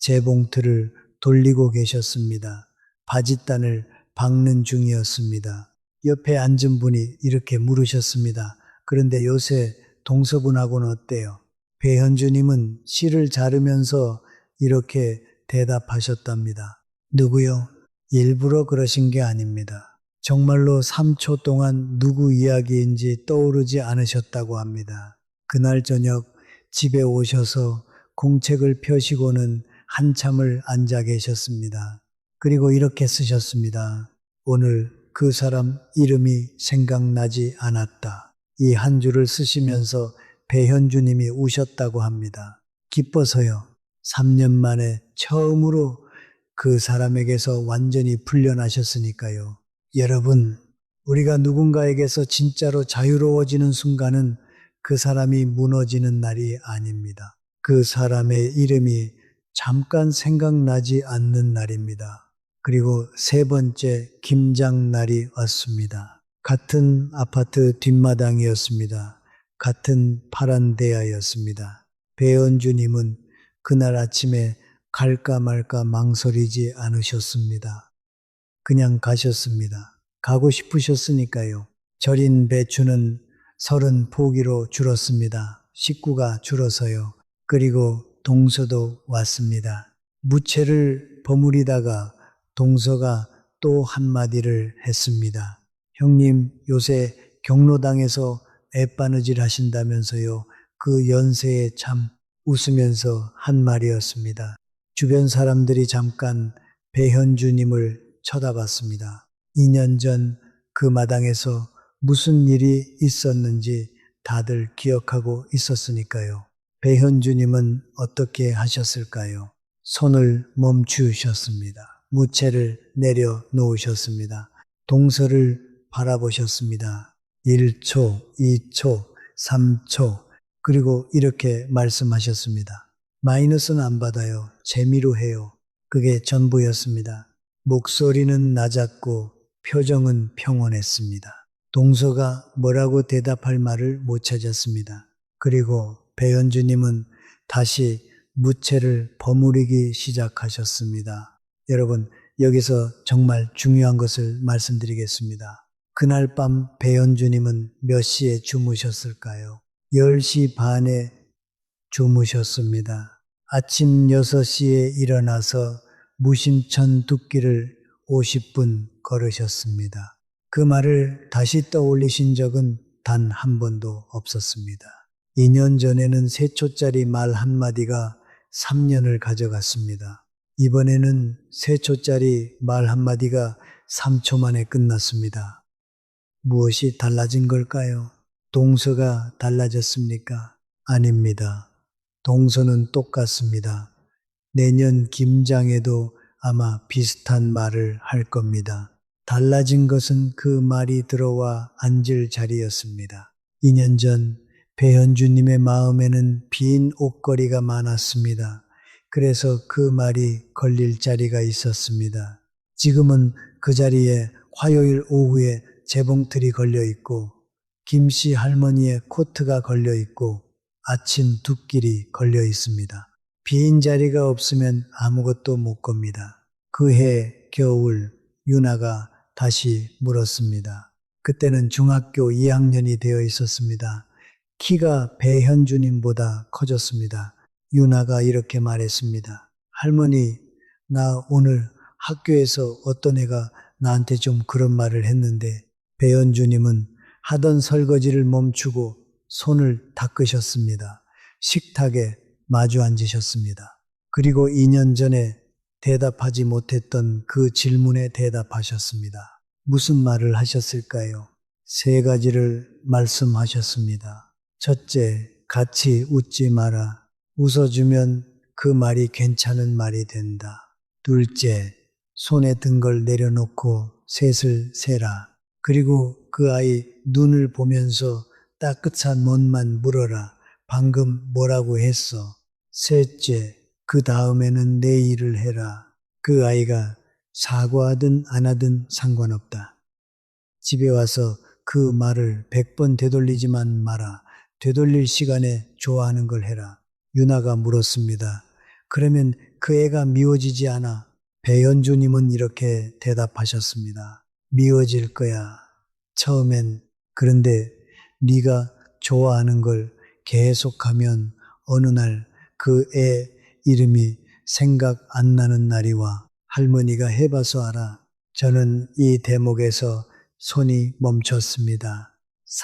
재봉틀을 돌리고 계셨습니다. 바짓단을 박는 중이었습니다. 옆에 앉은 분이 이렇게 물으셨습니다. 그런데 요새 동서분하고는 어때요? 배현주님은 실을 자르면서 이렇게 대답하셨답니다. 누구요? 일부러 그러신 게 아닙니다. 정말로 3초 동안 누구 이야기인지 떠오르지 않으셨다고 합니다. 그날 저녁 집에 오셔서 공책을 펴시고는 한참을 앉아 계셨습니다. 그리고 이렇게 쓰셨습니다. 오늘 그 사람 이름이 생각나지 않았다. 이 한 줄을 쓰시면서 배현주님이 우셨다고 합니다. 기뻐서요. 3년 만에 처음으로 그 사람에게서 완전히 풀려나셨으니까요. 여러분, 우리가 누군가에게서 진짜로 자유로워지는 순간은 그 사람이 무너지는 날이 아닙니다. 그 사람의 이름이 잠깐 생각나지 않는 날입니다. 그리고 3번째 김장날이 왔습니다. 같은 아파트 뒷마당이었습니다. 같은 파란 대야였습니다. 배현주님은 그날 아침에 갈까 말까 망설이지 않으셨습니다. 그냥 가셨습니다. 가고 싶으셨으니까요. 절인 배추는 30포기로 줄었습니다. 식구가 줄어서요. 그리고 동서도 왔습니다. 무채를 버무리다가 동서가 또 한마디를 했습니다. 형님, 요새 경로당에서 애바느질 하신다면서요. 그 연세에 참 웃으면서 한 말이었습니다. 주변 사람들이 잠깐 배현주님을 쳐다봤습니다. 2년 전 그 마당에서 무슨 일이 있었는지 다들 기억하고 있었으니까요. 배현주님은 어떻게 하셨을까요? 손을 멈추셨습니다. 무채를 내려놓으셨습니다. 동서를 바라보셨습니다. 1초, 2초, 3초, 그리고 이렇게 말씀하셨습니다. 마이너스는 안 받아요. 재미로 해요. 그게 전부였습니다. 목소리는 낮았고 표정은 평온했습니다. 동서가 뭐라고 대답할 말을 못 찾았습니다. 그리고 배현주님은 다시 무채를 버무리기 시작하셨습니다. 여러분, 여기서 정말 중요한 것을 말씀드리겠습니다. 그날 밤 배현주님은 몇 시에 주무셨을까요? 10시 반에 주무셨습니다. 아침 6시에 일어나서 무심천 둑길을 50분 걸으셨습니다. 그 말을 다시 떠올리신 적은 단 한 번도 없었습니다. 2년 전에는 3초짜리 말 한마디가 3년을 가져갔습니다. 이번에는 3초짜리 말 한마디가 3초 만에 끝났습니다. 무엇이 달라진 걸까요? 동서가 달라졌습니까? 아닙니다. 동서는 똑같습니다. 내년 김장에도 아마 비슷한 말을 할 겁니다. 달라진 것은 그 말이 들어와 앉을 자리였습니다. 2년 전 배현주님의 마음에는 빈 옷걸이가 많았습니다. 그래서 그 말이 걸릴 자리가 있었습니다. 지금은 그 자리에 화요일 오후에 재봉틀이 걸려 있고 김씨 할머니의 코트가 걸려 있고 아침 둑길이 걸려 있습니다. 빈 자리가 없으면 아무것도 못 겁니다. 그해 겨울 유나가 다시 물었습니다. 그때는 중학교 2학년이 되어 있었습니다. 키가 배현주님보다 커졌습니다. 유나가 이렇게 말했습니다. 할머니, 나 오늘 학교에서 어떤 애가 나한테 좀 그런 말을 했는데 배현주님은 하던 설거지를 멈추고 손을 닦으셨습니다. 식탁에 마주 앉으셨습니다. 그리고 2년 전에 대답하지 못했던 그 질문에 대답하셨습니다. 무슨 말을 하셨을까요? 3가지를 말씀하셨습니다. 첫째, 같이 웃지 마라. 웃어주면 그 말이 괜찮은 말이 된다. 둘째, 손에 든 걸 내려놓고 셋을 세라. 그리고 그 아이 눈을 보면서 따뜻한 멋만 물어라. 방금 뭐라고 했어? 셋째, 그 다음에는 내 일을 해라. 그 아이가 사과하든 안 하든 상관없다. 집에 와서 그 말을 100번 되돌리지만 마라. 되돌릴 시간에 좋아하는 걸 해라. 유나가 물었습니다. 그러면 그 애가 미워지지 않아? 배현주님은 이렇게 대답하셨습니다. 미워질 거야. 처음엔. 그런데 네가 좋아하는 걸 계속하면 어느 날 그 애 이름이 생각 안 나는 날이 와. 할머니가 해봐서 알아. 저는 이 대목에서 손이 멈췄습니다.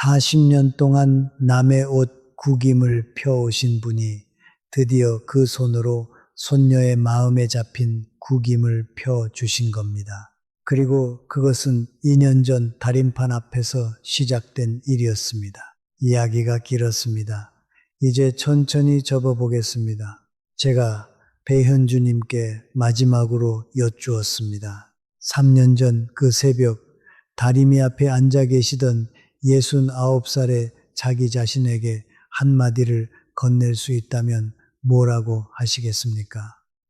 40년 동안 남의 옷 구김을 펴오신 분이 드디어 그 손으로 손녀의 마음에 잡힌 구김을 펴주신 겁니다. 그리고 그것은 2년 전 다림판 앞에서 시작된 일이었습니다. 이야기가 길었습니다. 이제 천천히 접어보겠습니다. 제가 배현주님께 마지막으로 여쭈었습니다. 3년 전 그 새벽 다리미 앞에 앉아 계시던 69살의 자기 자신에게 한마디를 건넬 수 있다면 뭐라고 하시겠습니까?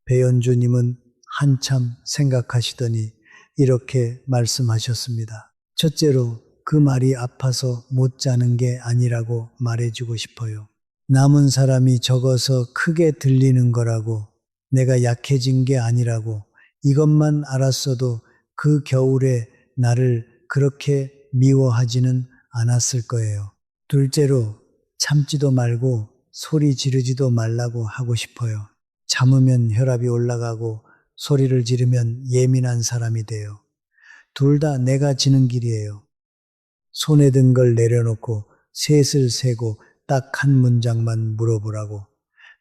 배현주님은 한참 생각하시더니 이렇게 말씀하셨습니다. 첫째로 그 말이 아파서 못 자는 게 아니라고 말해주고 싶어요. 남은 사람이 적어서 크게 들리는 거라고, 내가 약해진 게 아니라고, 이것만 알았어도 그 겨울에 나를 그렇게 미워하지는 않았을 거예요. 둘째로 참지도 말고 소리 지르지도 말라고 하고 싶어요. 참으면 혈압이 올라가고 소리를 지르면 예민한 사람이 돼요. 둘 다 내가 지는 길이에요. 손에 든 걸 내려놓고 셋을 세고 딱 한 문장만 물어보라고.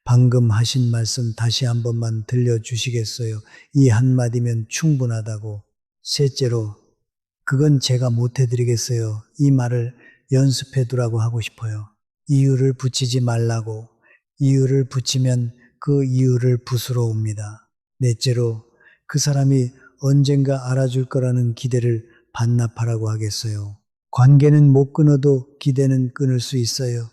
방금 하신 말씀 다시 한 번만 들려주시겠어요? 이 한마디면 충분하다고. 셋째로, 그건 제가 못해드리겠어요. 이 말을 연습해두라고 하고 싶어요. 이유를 붙이지 말라고. 이유를 붙이면 그 이유를 붓으로 옵니다. 넷째로, 그 사람이 언젠가 알아줄 거라는 기대를 반납하라고 하겠어요. 관계는 못 끊어도 기대는 끊을 수 있어요.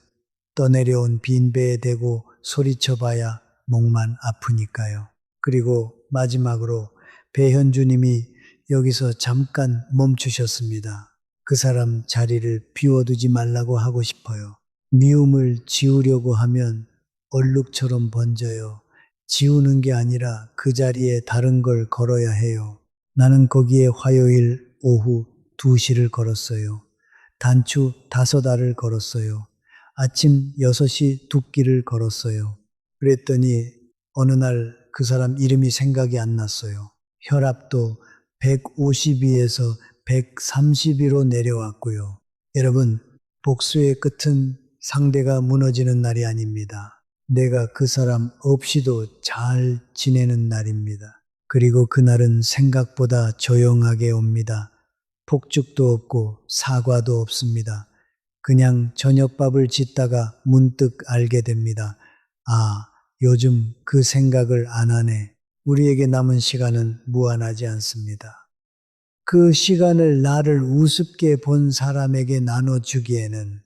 떠내려온 빈 배에 대고 소리쳐봐야 목만 아프니까요. 그리고 마지막으로 배현주님이 여기서 잠깐 멈추셨습니다. 그 사람 자리를 비워두지 말라고 하고 싶어요. 미움을 지우려고 하면 얼룩처럼 번져요. 지우는 게 아니라 그 자리에 다른 걸 걸어야 해요. 나는 거기에 화요일 오후 2시를 걸었어요. 단추 5알을 걸었어요. 아침 6시 2끼를 걸었어요. 그랬더니 어느 날 그 사람 이름이 생각이 안 났어요. 혈압도 152에서 132로 내려왔고요. 여러분, 복수의 끝은 상대가 무너지는 날이 아닙니다. 내가 그 사람 없이도 잘 지내는 날입니다. 그리고 그날은 생각보다 조용하게 옵니다. 폭죽도 없고 사과도 없습니다. 그냥 저녁밥을 짓다가 문득 알게 됩니다. 아, 요즘 그 생각을 안 하네. 우리에게 남은 시간은 무한하지 않습니다. 그 시간을 나를 우습게 본 사람에게 나눠주기에는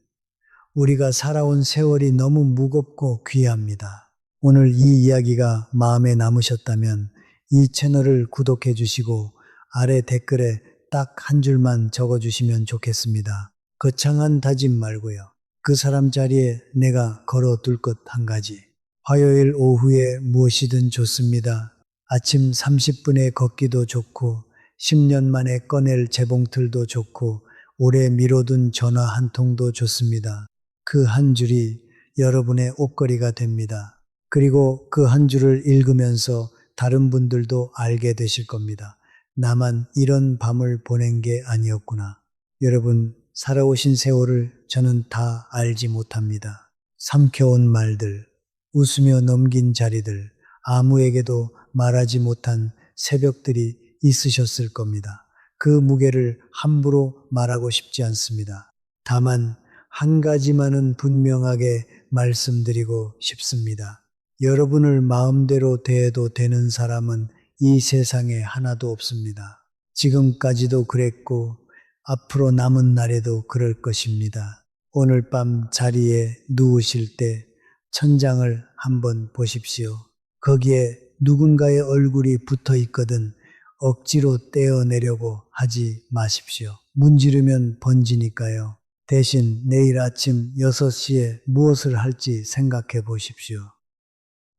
우리가 살아온 세월이 너무 무겁고 귀합니다. 오늘 이 이야기가 마음에 남으셨다면 이 채널을 구독해 주시고 아래 댓글에 딱 한 줄만 적어 주시면 좋겠습니다. 거창한 다짐 말고요. 그 사람 자리에 내가 걸어둘 것 한 가지. 화요일 오후에 무엇이든 좋습니다. 아침 30분에 걷기도 좋고 10년 만에 꺼낼 재봉틀도 좋고 오래 미뤄둔 전화 한 통도 좋습니다. 그 한 줄이 여러분의 옷걸이가 됩니다. 그리고 그 한 줄을 읽으면서 다른 분들도 알게 되실 겁니다. 나만 이런 밤을 보낸 게 아니었구나. 여러분, 살아오신 세월을 저는 다 알지 못합니다. 삼켜온 말들, 웃으며 넘긴 자리들, 아무에게도 말하지 못한 새벽들이 있으셨을 겁니다. 그 무게를 함부로 말하고 싶지 않습니다. 다만 한 가지만은 분명하게 말씀드리고 싶습니다. 여러분을 마음대로 대해도 되는 사람은 이 세상에 하나도 없습니다. 지금까지도 그랬고 앞으로 남은 날에도 그럴 것입니다. 오늘 밤 자리에 누우실 때 천장을 한번 보십시오. 거기에 누군가의 얼굴이 붙어 있거든 억지로 떼어내려고 하지 마십시오. 문지르면 번지니까요. 대신 내일 아침 6시에 무엇을 할지 생각해 보십시오.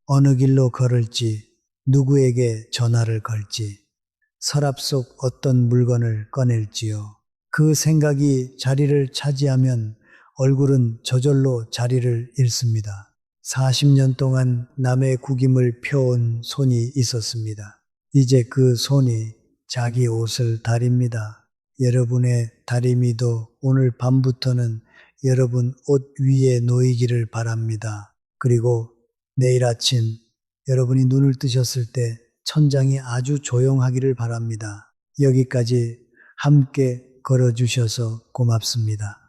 어느 길로 걸을지, 누구에게 전화를 걸지, 서랍 속 어떤 물건을 꺼낼지요. 그 생각이 자리를 차지하면 얼굴은 저절로 자리를 잃습니다. 40년 동안 남의 구김을 펴온 손이 있었습니다. 이제 그 손이 자기 옷을 다립니다. 여러분의 다리미도 오늘 밤부터는 여러분 옷 위에 놓이기를 바랍니다. 그리고 내일 아침 여러분이 눈을 뜨셨을 때 천장이 아주 조용하기를 바랍니다. 여기까지 함께 걸어주셔서 고맙습니다.